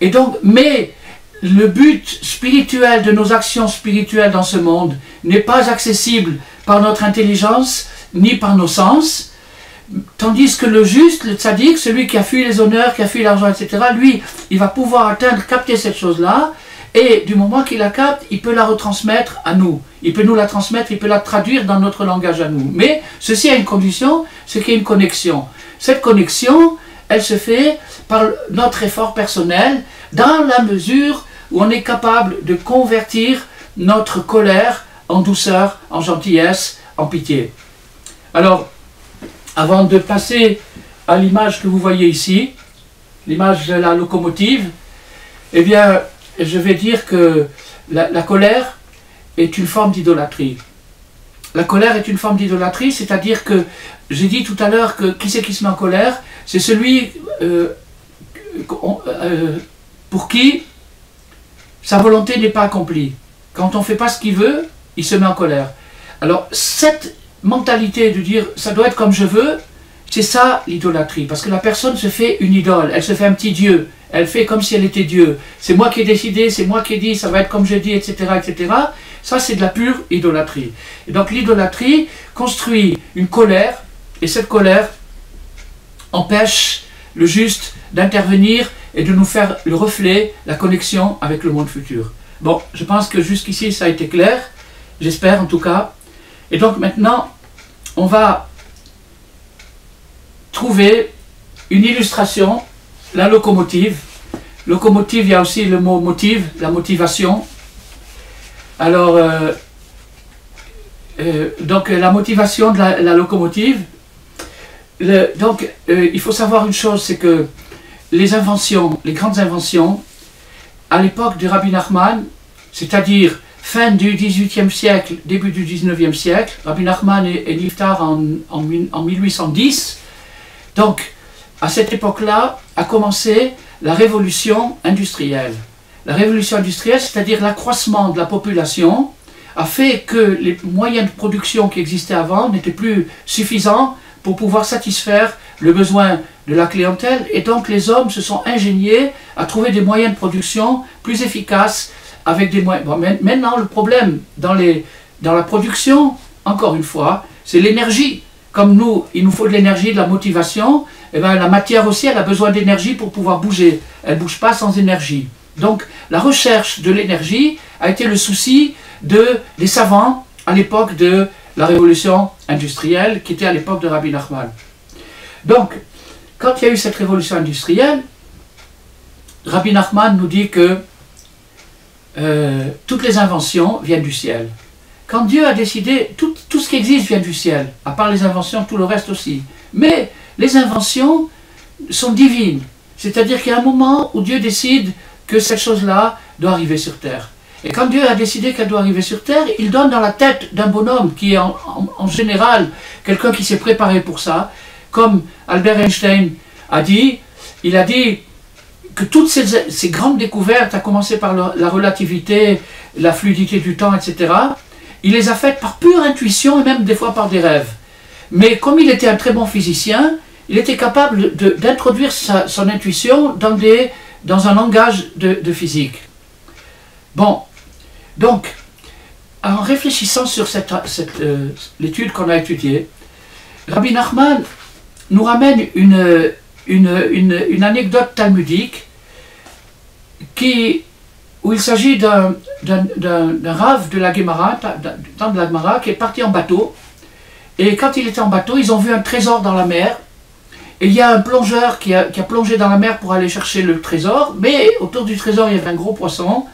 Et donc, mais le but spirituel de nos actions spirituelles dans ce monde n'est pas accessible par notre intelligence ni par nos sens, Tandis que le juste, le tzaddik, celui qui a fui les honneurs, qui a fui l'argent, etc., lui, il va pouvoir atteindre, capter cette chose-là, et du moment qu'il la capte, il peut la retransmettre à nous. Il peut nous la transmettre, il peut la traduire dans notre langage à nous. Mais ceci a une condition, c'est qu'il y a une connexion. Cette connexion, elle se fait par notre effort personnel, dans la mesure où on est capable de convertir notre colère en douceur, en gentillesse, en pitié. Alors, avant de passer à l'image que vous voyez ici, l'image de la locomotive, eh bien, je vais dire que la colère est une forme d'idolâtrie. La colère est une forme d'idolâtrie, c'est-à-dire que, j'ai dit tout à l'heure que qui c'est qui se met en colère? C'est celui pour qui sa volonté n'est pas accomplie. Quand on ne fait pas ce qu'il veut, il se met en colère. Alors, cette mentalité de dire « ça doit être comme je veux », c'est ça l'idolâtrie. Parce que la personne se fait une idole, elle se fait un petit Dieu. Elle fait comme si elle était Dieu. C'est moi qui ai décidé, c'est moi qui ai dit, ça va être comme je dis, etc. etc. Ça, c'est de la pure idolâtrie. Et donc l'idolâtrie construit une colère, et cette colère empêche le juste d'intervenir et de nous faire le reflet, la connexion avec le monde futur. Bon, je pense que jusqu'ici ça a été clair, j'espère en tout cas. Et donc maintenant, on va trouver une illustration, la locomotive. Locomotive, il y a aussi le mot motive, la motivation. Alors, donc la motivation de la locomotive. Il faut savoir une chose, c'est que les inventions, les grandes inventions, à l'époque de Rabbi Nachman, c'est-à-dire fin du XVIIIe siècle, début du XIXe siècle, Rabbi Nachman est niftar en 1810, donc à cette époque-là a commencé la révolution industrielle. La révolution industrielle, c'est-à-dire l'accroissement de la population, a fait que les moyens de production qui existaient avant n'étaient plus suffisants pour pouvoir satisfaire le besoin de la clientèle, et donc les hommes se sont ingéniés à trouver des moyens de production plus efficaces avec des moyens. Bon, maintenant, le problème dans la production, encore une fois, c'est l'énergie. Comme nous, il nous faut de l'énergie, de la motivation, et bien la matière aussi, elle a besoin d'énergie pour pouvoir bouger. Elle ne bouge pas sans énergie. Donc, la recherche de l'énergie a été le souci des savants à l'époque de la révolution industrielle, qui était à l'époque de Rabbi Nachman. Donc, quand il y a eu cette révolution industrielle, Rabbi Nachman nous dit que toutes les inventions viennent du ciel. Quand Dieu a décidé, tout ce qui existe vient du ciel, à part les inventions, tout le reste aussi. Mais les inventions sont divines, c'est-à-dire qu'il y a un moment où Dieu décide que cette chose-là doit arriver sur terre. Et quand Dieu a décidé qu'elle doit arriver sur terre, il donne dans la tête d'un bonhomme qui est en général quelqu'un qui s'est préparé pour ça, comme Albert Einstein a dit, il a dit que toutes ces grandes découvertes, à commencer par la relativité, la fluidité du temps, etc., il les a faites par pure intuition et même des fois par des rêves. Mais comme il était un très bon physicien, il était capable d'introduire son intuition dans un langage de physique. Bon, donc, en réfléchissant sur l'étude qu'on a étudiée, Rabbi Nachman nous ramène une anecdote talmudique où il s'agit d'un rave de la Gemara, du temps de la Gemara, qui est parti en bateau. Et quand il était en bateau, ils ont vu un trésor dans la mer. Et il y a un plongeur qui a plongé dans la mer pour aller chercher le trésor, mais autour du trésor, il y avait un gros poisson.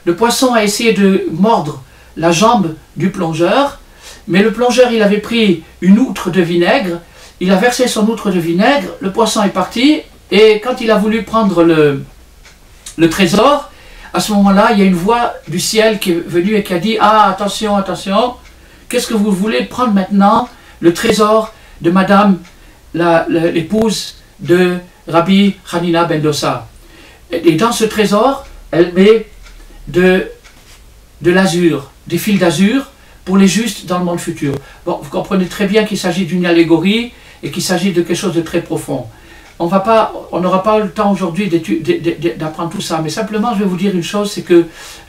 Le poisson a essayé de mordre la jambe du plongeur, mais le plongeur, il avait pris une outre de vinaigre, il a versé son outre de vinaigre, le poisson est parti, et quand il a voulu prendre le trésor, à ce moment-là, il y a une voix du ciel qui est venue et qui a dit « Ah, attention, attention, qu'est-ce que vous voulez prendre maintenant? Le trésor de madame, l'épouse de Rabbi Hanina ben Dosa. » Et dans ce trésor, elle met de l'azur, des fils d'azur pour les justes dans le monde futur. Bon, vous comprenez très bien qu'il s'agit d'une allégorie et qu'il s'agit de quelque chose de très profond. On n'aura pas le temps aujourd'hui d'apprendre tout ça, mais simplement je vais vous dire une chose, c'est que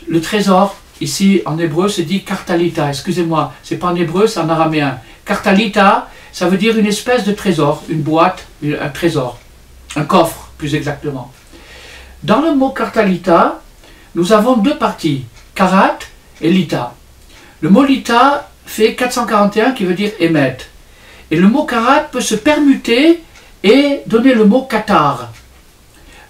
le trésor, ici en hébreu, se dit kartalita, excusez-moi, c'est pas en hébreu, c'est en araméen. Kartalita, ça veut dire une espèce de trésor, une boîte, un trésor, un coffre plus exactement. Dans le mot Kartalita, nous avons deux parties, Karat et Lita. Le mot Lita fait 441 qui veut dire émettre. Et le mot Karat peut se permuter et donner le mot Qatar.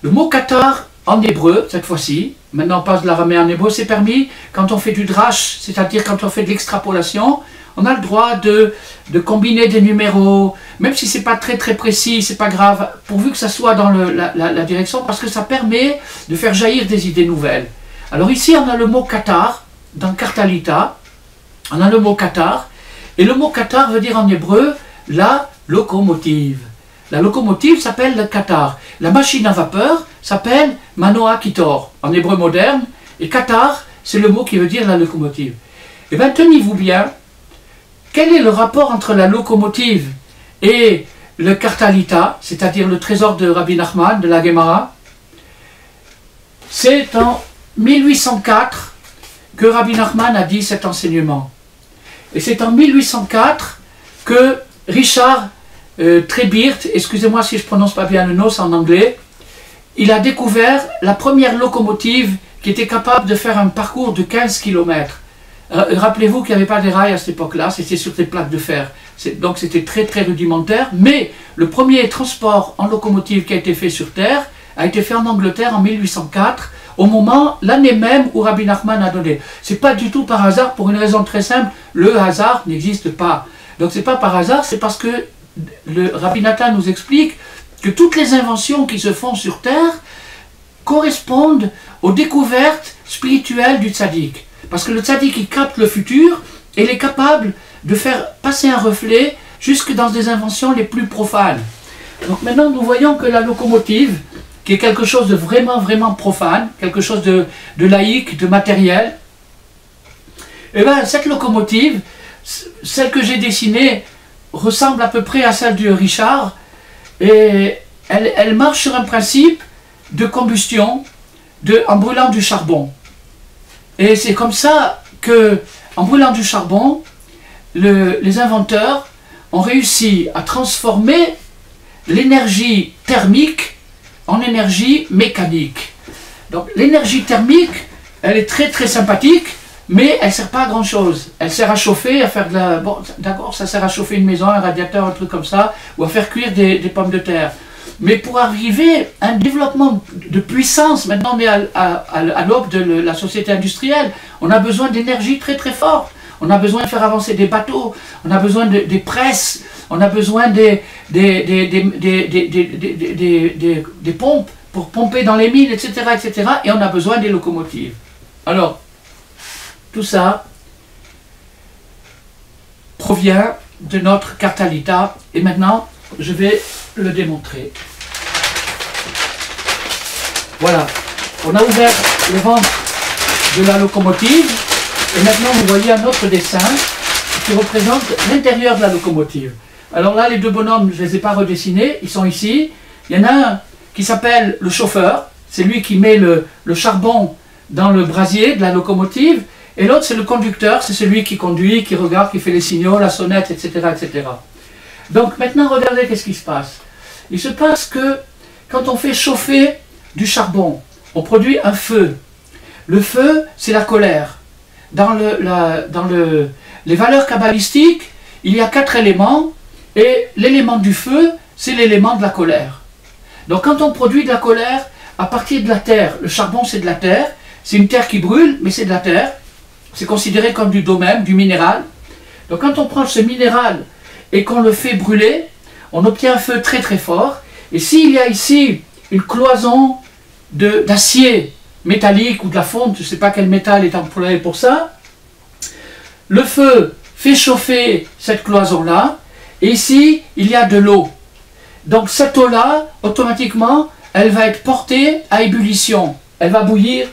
Le mot Qatar en hébreu, cette fois-ci, maintenant on passe de l'araméen en hébreu, c'est permis quand on fait du drash, c'est-à-dire quand on fait de l'extrapolation, on a le droit de combiner des numéros, même si c'est pas très précis, c'est pas grave, pourvu que ça soit dans la direction, parce que ça permet de faire jaillir des idées nouvelles. Alors ici on a le mot Qatar, dans Kartalita, on a le mot Qatar, et le mot Qatar veut dire en hébreu la locomotive. La locomotive s'appelle le Qatar. La machine à vapeur s'appelle Manoa Kitor, en hébreu moderne, et Qatar, c'est le mot qui veut dire la locomotive. Et bien tenez-vous bien, quel est le rapport entre la locomotive et le Kartalita, c'est-à-dire le trésor de Rabbi Nachman, de la Gemara? C'est en 1804 que Rabbi Nachman a dit cet enseignement. Et c'est en 1804 que Richard Trebirt, excusez-moi si je ne prononce pas bien le nom, c'est en anglais, il a découvert la première locomotive qui était capable de faire un parcours de 15 km. Rappelez-vous qu'il n'y avait pas de rails à cette époque-là, c'était sur des plaques de fer. Donc c'était très rudimentaire, mais le premier transport en locomotive qui a été fait sur Terre a été fait en Angleterre en 1804, l'année même où Rabbi Nachman a donné. C'est pas du tout par hasard, pour une raison très simple, le hasard n'existe pas. Donc c'est pas par hasard, c'est parce que le Rabbi Nathan nous explique que toutes les inventions qui se font sur Terre correspondent aux découvertes spirituelles du tzaddik. Parce que le tzaddik, il capte le futur et il est capable de faire passer un reflet jusque dans des inventions les plus profanes. Donc maintenant, nous voyons que la locomotive, qui est quelque chose de vraiment profane, quelque chose de laïque, de matériel, et bien cette locomotive, celle que j'ai dessinée, ressemble à peu près à celle de Richard, et elle marche sur un principe de combustion en brûlant du charbon. Et c'est comme ça que, en brûlant du charbon, les inventeurs ont réussi à transformer l'énergie thermique en énergie mécanique. Donc l'énergie thermique, elle est très sympathique, mais elle ne sert pas à grand chose. Elle sert à chauffer, à faire de la... Bon, d'accord, ça sert à chauffer une maison, un radiateur, un truc comme ça, ou à faire cuire des pommes de terre. Mais pour arriver à un développement de puissance, maintenant on est à l'aube de la société industrielle, on a besoin d'énergie très forte. On a besoin de faire avancer des bateaux, on a besoin des presses, on a besoin des pompes pour pomper dans les mines, etc., et on a besoin des locomotives. Alors, tout ça provient de notre Kartalita, et maintenant, je vais le démontrer. Voilà, on a ouvert le ventre de la locomotive, et maintenant vous voyez un autre dessin qui représente l'intérieur de la locomotive. Alors là, les deux bonhommes, je ne les ai pas redessinés, ils sont ici. Il y en a un qui s'appelle le chauffeur, c'est lui qui met le charbon dans le brasier de la locomotive, et l'autre c'est le conducteur, c'est celui qui conduit, qui regarde, qui fait les signaux, la sonnette, etc. Donc maintenant, regardez qu'est-ce qui se passe. Il se passe que quand on fait chauffer du charbon, on produit un feu. Le feu, c'est la colère. Dans les valeurs kabbalistiques, il y a 4 éléments, et l'élément du feu, c'est l'élément de la colère. Donc quand on produit de la colère, à partir de la terre, le charbon c'est de la terre, c'est une terre qui brûle, mais c'est de la terre, c'est considéré comme du domaine, du minéral. Donc quand on prend ce minéral et qu'on le fait brûler, on obtient un feu très fort, et s'il y a ici une cloison d'acier métallique ou de la fonte, je ne sais pas quel métal est employé pour ça, le feu fait chauffer cette cloison-là, et ici, il y a de l'eau. Donc cette eau-là, automatiquement, elle va être portée à ébullition. Elle va bouillir,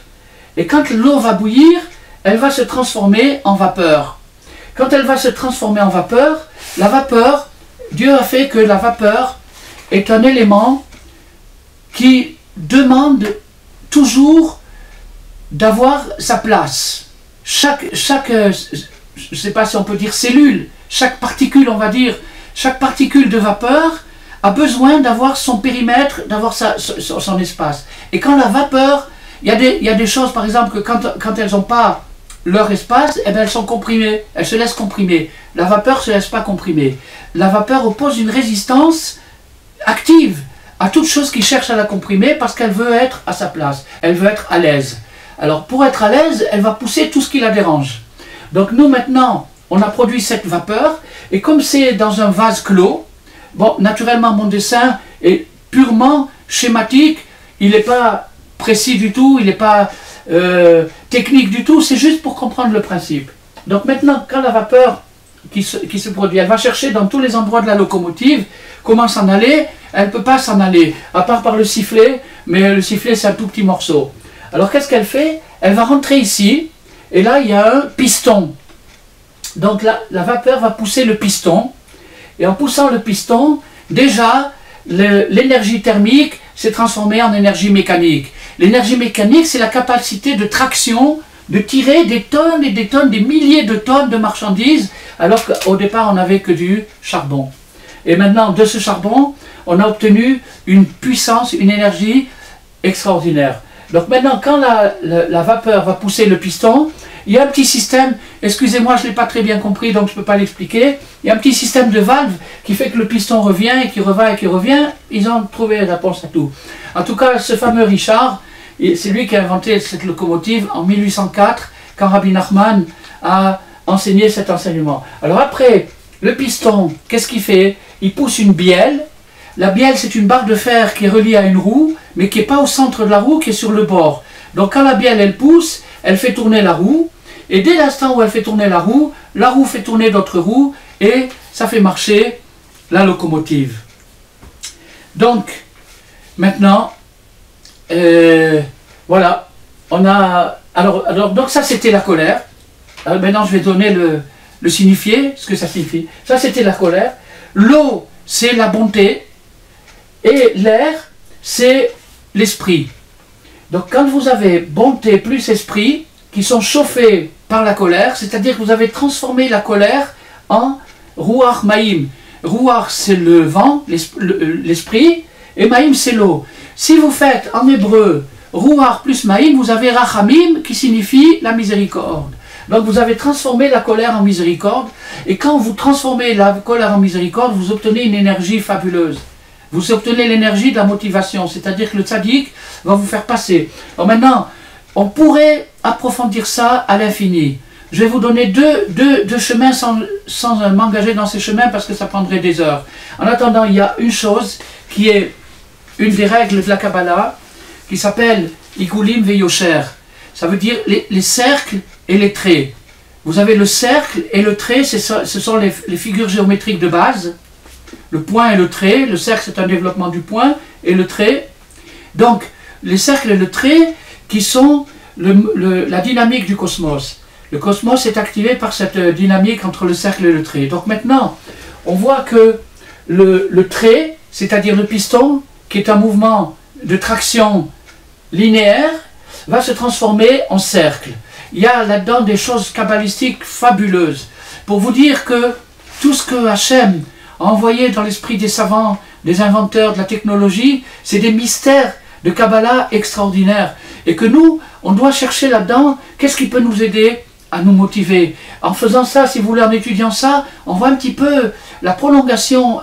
et quand l'eau va bouillir, elle va se transformer en vapeur. Quand elle va se transformer en vapeur, la vapeur, Dieu a fait que la vapeur est un élément qui demande toujours d'avoir sa place. Chaque je ne sais pas si on peut dire cellule, chaque particule, on va dire, chaque particule de vapeur a besoin d'avoir son périmètre, d'avoir son espace. Et quand la vapeur, il y a des choses, par exemple, que quand elles n'ont pas leur espace, eh bien, elles sont comprimées, elles se laissent comprimer. La vapeur ne se laisse pas comprimer. La vapeur oppose une résistance active à toute chose qui cherche à la comprimer parce qu'elle veut être à sa place, elle veut être à l'aise. Alors pour être à l'aise, elle va pousser tout ce qui la dérange. Donc nous maintenant, on a produit cette vapeur, et comme c'est dans un vase clos, bon, naturellement mon dessin est purement schématique, il n'est pas précis du tout, il n'est pas technique du tout, c'est juste pour comprendre le principe. Donc maintenant, quand la vapeur qui se produit, elle va chercher dans tous les endroits de la locomotive comment s'en aller, elle ne peut pas s'en aller, à part par le sifflet, mais le sifflet c'est un tout petit morceau. Alors qu'est-ce qu'elle fait? Elle va rentrer ici, et là il y a un piston. Donc la vapeur va pousser le piston, et en poussant le piston, déjà l'énergie thermique s'est transformée en énergie mécanique. L'énergie mécanique, c'est la capacité de traction, de tirer des tonnes et des tonnes, des milliers de tonnes de marchandises, alors qu'au départ on n'avait que du charbon. Et maintenant, de ce charbon, on a obtenu une puissance, une énergie extraordinaire. Donc maintenant, quand la vapeur va pousser le piston, il y a un petit système, excusez-moi, je ne l'ai pas très bien compris, donc je ne peux pas l'expliquer, il y a un petit système de valves qui fait que le piston revient et qui revient et qui revient, ils ont trouvé la réponse à tout. En tout cas, ce fameux Richard, c'est lui qui a inventé cette locomotive en 1804, quand Rabbi Nachman a enseigné cet enseignement. Alors après, le piston, qu'est-ce qu'il fait? Il pousse une bielle. La bielle, c'est une barre de fer qui est reliée à une roue, mais qui n'est pas au centre de la roue, qui est sur le bord. Donc quand la bielle, elle pousse, elle fait tourner la roue, et dès l'instant où elle fait tourner la roue fait tourner d'autres roues, et ça fait marcher la locomotive. Donc, maintenant, voilà, on a... Alors donc ça, c'était la colère. Alors maintenant, je vais donner le signifié, ce que ça signifie. Ça, c'était la colère. L'eau, c'est la bonté. Et l'air, c'est l'esprit. Donc quand vous avez bonté plus esprit, qui sont chauffés par la colère, c'est-à-dire que vous avez transformé la colère en Ruach Maïm. Ruach, c'est le vent, l'esprit, et Maïm, c'est l'eau. Si vous faites en hébreu Ruach plus Maïm, vous avez Rachamim, qui signifie la miséricorde. Donc vous avez transformé la colère en miséricorde, et quand vous transformez la colère en miséricorde, vous obtenez une énergie fabuleuse. Vous obtenez l'énergie de la motivation, c'est-à-dire que le tzaddik va vous faire passer. Alors maintenant, on pourrait approfondir ça à l'infini. Je vais vous donner deux chemins sans m'engager dans ces chemins parce que ça prendrait des heures. En attendant, il y a une chose qui est une des règles de la Kabbalah qui s'appelle Igulim Veyosher. Ça veut dire les cercles et les traits. Vous avez le cercle et le trait, ce sont les figures géométriques de base. Le point et le trait, le cercle c'est un développement du point et le trait. Donc, les cercles et le trait qui sont la dynamique du cosmos. Le cosmos est activé par cette dynamique entre le cercle et le trait. Donc maintenant, on voit que le trait, c'est-à-dire le piston, qui est un mouvement de traction linéaire, va se transformer en cercle. Il y a là-dedans des choses kabbalistiques fabuleuses. Pour vous dire que tout ce que Hachem a envoyé dans l'esprit des savants, des inventeurs de la technologie, c'est des mystères de Kabbalah extraordinaires. Et que nous, on doit chercher là-dedans, qu'est-ce qui peut nous aider à nous motiver. En faisant ça, si vous voulez, en étudiant ça, on voit un petit peu la prolongation,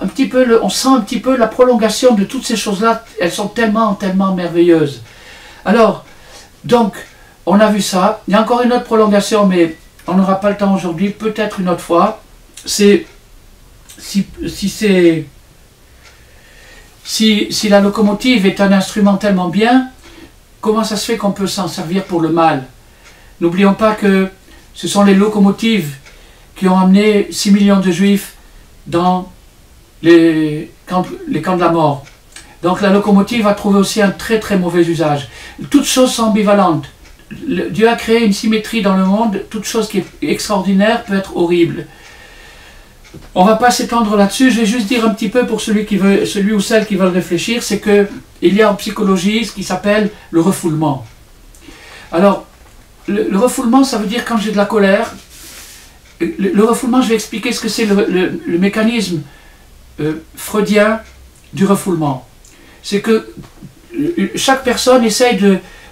on sent un petit peu la prolongation de toutes ces choses-là. Elles sont tellement, tellement merveilleuses. Alors, donc, on a vu ça. Il y a encore une autre prolongation, mais on n'aura pas le temps aujourd'hui, peut-être une autre fois. C'est si la locomotive est un instrument tellement bien, comment ça se fait qu'on peut s'en servir pour le mal? N'oublions pas que ce sont les locomotives qui ont amené 6 millions de juifs dans les camps de la mort. Donc la locomotive a trouvé aussi un très très mauvais usage. Toutes choses sont ambivalentes. Dieu a créé une symétrie dans le monde, toute chose qui est extraordinaire peut être horrible. On ne va pas s'étendre là-dessus, je vais juste dire un petit peu pour celui ou celle qui veulent réfléchir, c'est qu'il y a en psychologie ce qui s'appelle le refoulement. Alors, le refoulement, ça veut dire quand j'ai de la colère, le refoulement, je vais expliquer ce que c'est le mécanisme freudien du refoulement. C'est que chaque personne essaye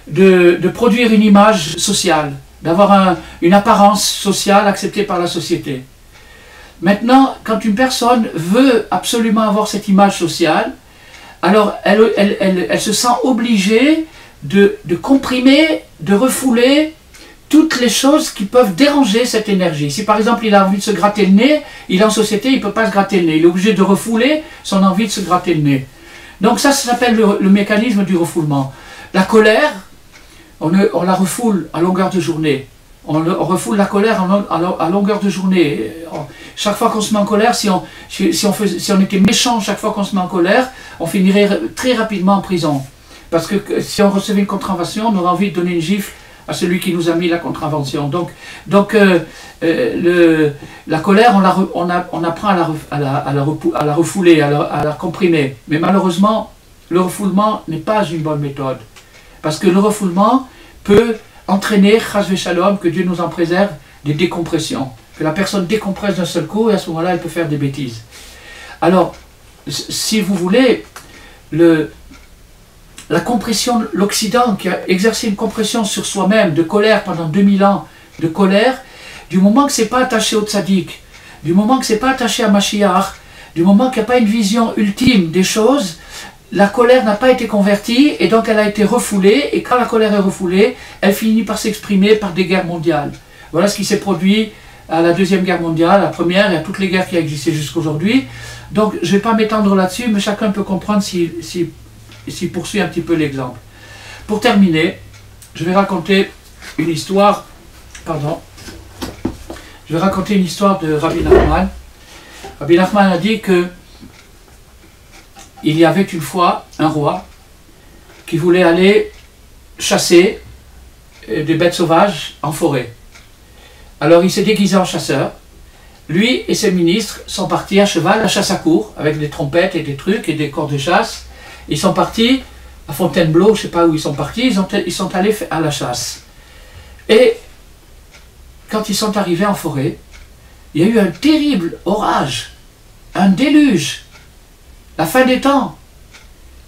de produire une image sociale, d'avoir une apparence sociale acceptée par la société. Maintenant, quand une personne veut absolument avoir cette image sociale, alors elle se sent obligée de comprimer, de refouler toutes les choses qui peuvent déranger cette énergie. Si par exemple il a envie de se gratter le nez, il est en société, il ne peut pas se gratter le nez. Il est obligé de refouler son envie de se gratter le nez. Donc ça s'appelle le mécanisme du refoulement. La colère, on la refoule à longueur de journée. On refoule la colère à longueur de journée. Chaque fois qu'on se met en colère, si on était méchant chaque fois qu'on se met en colère, on finirait très rapidement en prison. Parce que si on recevait une contravention, on aurait envie de donner une gifle à celui qui nous a mis la contravention. Donc la colère, on apprend à la refouler, à la comprimer. Mais malheureusement, le refoulement n'est pas une bonne méthode. Parce que le refoulement peut entraîner, chas v'shalom, que Dieu nous en préserve, des décompressions. Que la personne décompresse d'un seul coup et à ce moment-là, elle peut faire des bêtises. Alors, si vous voulez, la compression, l'Occident qui a exercé une compression sur soi-même de colère pendant 2000 ans, de colère, du moment que ce n'est pas attaché au tzaddik, du moment que ce n'est pas attaché à Mashiach, du moment qu'il n'y a pas une vision ultime des choses, la colère n'a pas été convertie et donc elle a été refoulée, et quand la colère est refoulée, elle finit par s'exprimer par des guerres mondiales. Voilà ce qui s'est produit à la Deuxième Guerre mondiale, à la Première et à toutes les guerres qui ont existé jusqu'à aujourd'hui. Donc je ne vais pas m'étendre là-dessus, mais chacun peut comprendre s'il poursuit un petit peu l'exemple. Pour terminer, je vais raconter une histoire, je vais raconter une histoire de Rabbi Nachman. Rabbi Nachman a dit que il y avait une fois un roi qui voulait aller chasser des bêtes sauvages en forêt. Alors il s'est déguisé en chasseur. Lui et ses ministres sont partis à cheval, à chasse à courre, avec des trompettes et des trucs et des corps de chasse. Ils sont partis à Fontainebleau, je ne sais pas où ils sont partis, ils sont allés à la chasse. Et quand ils sont arrivés en forêt, il y a eu un terrible orage, un déluge, la fin des temps.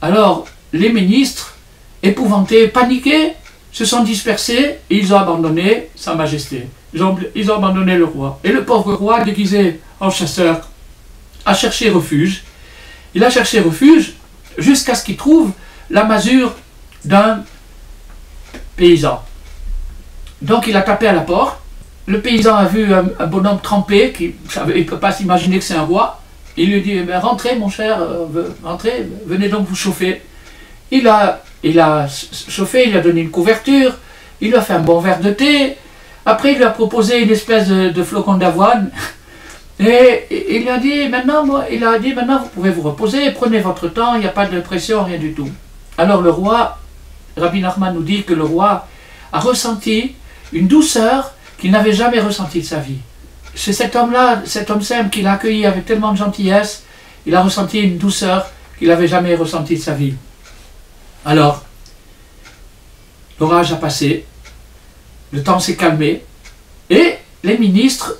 Alors les ministres, épouvantés, paniqués, se sont dispersés et ils ont abandonné Sa Majesté. Ils ont abandonné le roi. Et le pauvre roi, déguisé en chasseur, a cherché refuge. Il a cherché refuge jusqu'à ce qu'il trouve la masure d'un paysan. Donc il a tapé à la porte. Le paysan a vu un bonhomme trempé, il ne peut pas s'imaginer que c'est un roi. Il lui dit, eh rentrez mon cher, rentrez, venez donc vous chauffer. Il a chauffé, il lui a donné une couverture, il lui a fait un bon verre de thé. Après il lui a proposé une espèce de flocon d'avoine. Et il lui a dit, maintenant vous pouvez vous reposer, prenez votre temps, il n'y a pas de pression, rien du tout. Alors le roi, Rabbi Nachman nous dit que le roi a ressenti une douceur qu'il n'avait jamais ressentie de sa vie. C'est cet homme-là, cet homme simple qu'il a accueilli avec tellement de gentillesse, il a ressenti une douceur qu'il n'avait jamais ressentie de sa vie. Alors, l'orage a passé, le temps s'est calmé, et les ministres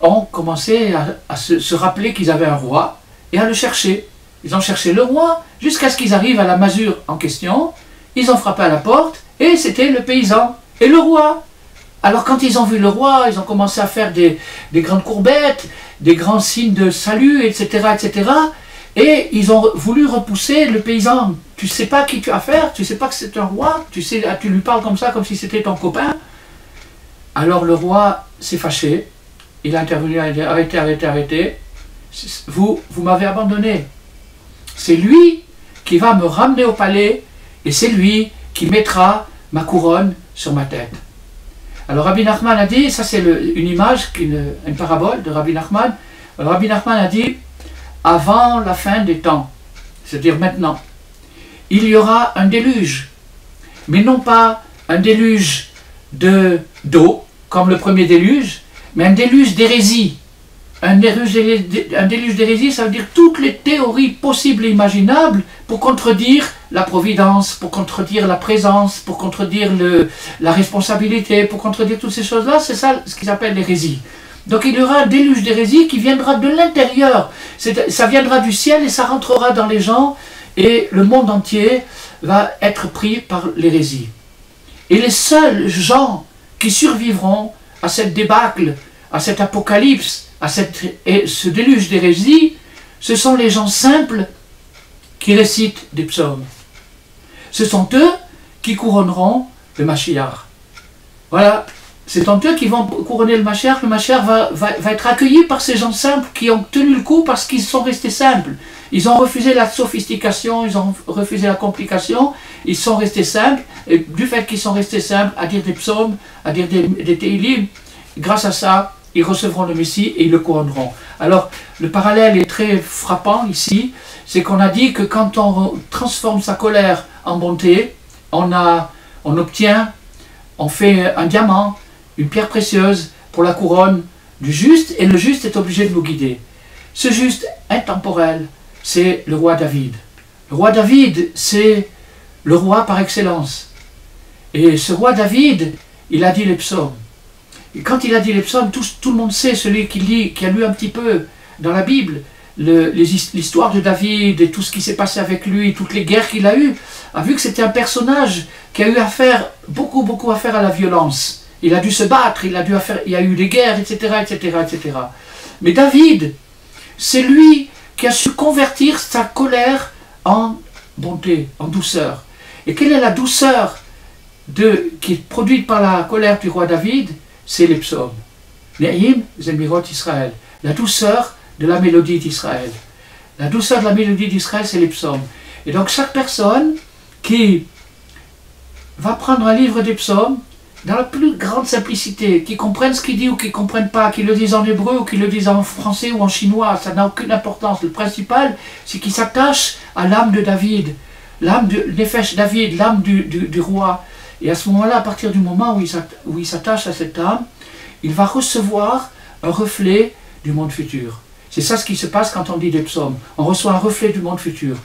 ont commencé à se rappeler qu'ils avaient un roi et à le chercher. Ils ont cherché le roi jusqu'à ce qu'ils arrivent à la masure en question. Ils ont frappé à la porte et c'était le paysan et le roi. Alors quand ils ont vu le roi, ils ont commencé à faire des grandes courbettes, des grands signes de salut, etc., etc. Et ils ont voulu repousser le paysan. Tu ne sais pas qui tu as affaire, tu ne sais pas que c'est un roi, tu lui parles comme ça, comme si c'était ton copain. Alors le roi s'est fâché. Il a intervenu, il a dit, arrêtez, arrêtez, arrêtez, vous m'avez abandonné. C'est lui qui va me ramener au palais et c'est lui qui mettra ma couronne sur ma tête. Alors Rabbi Nachman a dit, ça c'est une image, une parabole de Rabbi Nachman. Alors Rabbi Nachman a dit, avant la fin des temps, c'est-à-dire maintenant, il y aura un déluge, mais non pas un déluge d'eau, comme le premier déluge, mais un déluge d'hérésie. Un déluge d'hérésie, ça veut dire toutes les théories possibles et imaginables pour contredire la providence, pour contredire la présence, pour contredire la responsabilité, pour contredire toutes ces choses-là. C'est ça ce qu'ils appellent l'hérésie. Donc il y aura un déluge d'hérésie qui viendra de l'intérieur. Ça viendra du ciel et ça rentrera dans les gens et le monde entier va être pris par l'hérésie. Et les seuls gens qui survivront à cette débâcle, à cet apocalypse, à ce déluge d'hérésie, ce sont les gens simples qui récitent des psaumes. Ce sont eux qui couronneront le Mashiach. Voilà, c'est en eux qui vont couronner le Mashiach. Le Mashiach va être accueilli par ces gens simples qui ont tenu le coup parce qu'ils sont restés simples. Ils ont refusé la sophistication, ils ont refusé la complication, ils sont restés simples, et du fait qu'ils sont restés simples à dire des psaumes, à dire des Tehillim, grâce à ça, ils recevront le Messie et ils le couronneront. Alors, le parallèle est très frappant ici, c'est qu'on a dit que quand on transforme sa colère en bonté, on obtient, on fait un diamant, une pierre précieuse pour la couronne du juste, et le juste est obligé de nous guider. Ce juste intemporel, c'est le roi David. Le roi David, c'est le roi par excellence. Et ce roi David, il a dit les psaumes. Et quand il a dit les psaumes, tout le monde sait, celui qui a lu un petit peu dans la Bible, l'histoire de David et tout ce qui s'est passé avec lui, toutes les guerres qu'il a eues, a vu que c'était un personnage qui a eu beaucoup affaire à la violence. Il a dû se battre, il y a eu des guerres, etc., etc., etc. Mais David, c'est lui qui a su convertir sa colère en bonté, en douceur. Et quelle est la douceur qui est produite par la colère du roi David? C'est les psaumes. Ne'im Zemirot Israël. La douceur de la mélodie d'Israël. La douceur de la mélodie d'Israël, c'est les psaumes. Et donc chaque personne qui va prendre un livre des psaumes, dans la plus grande simplicité, qui comprennent ce qu'il dit ou qui ne comprennent pas, qui le disent en hébreu ou qui le disent en français ou en chinois, ça n'a aucune importance. Le principal, c'est qu'il s'attache à l'âme de David, l'âme de Nefesh David, l'âme du roi. Et à ce moment-là, à partir du moment où il s'attache à cette âme, il va recevoir un reflet du monde futur. C'est ça ce qui se passe quand on dit des psaumes. On reçoit un reflet du monde futur.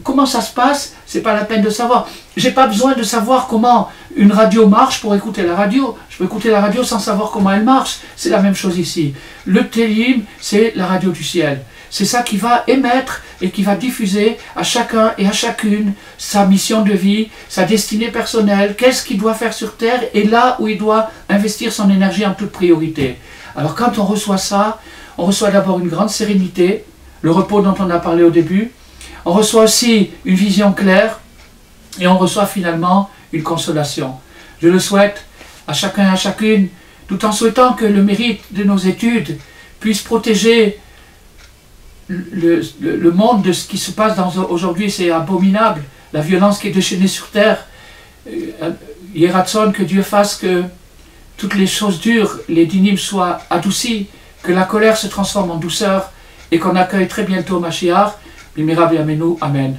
Comment ça se passe? C'est pas la peine de savoir. J'ai pas besoin de savoir comment une radio marche pour écouter la radio. Je peux écouter la radio sans savoir comment elle marche. C'est la même chose ici. Le Tehillim, c'est la radio du ciel. C'est ça qui va émettre et qui va diffuser à chacun et à chacune sa mission de vie, sa destinée personnelle, qu'est-ce qu'il doit faire sur terre et là où il doit investir son énergie en toute priorité. Alors quand on reçoit ça, on reçoit d'abord une grande sérénité, le repos dont on a parlé au début. On reçoit aussi une vision claire et on reçoit finalement une consolation. Je le souhaite à chacun et à chacune, tout en souhaitant que le mérite de nos études puisse protéger le monde de ce qui se passe aujourd'hui. C'est abominable, la violence qui est déchaînée sur terre. Yératson, que Dieu fasse que toutes les choses dures, les dynimes soient adoucies, que la colère se transforme en douceur et qu'on accueille très bientôt Mashiach. Amen.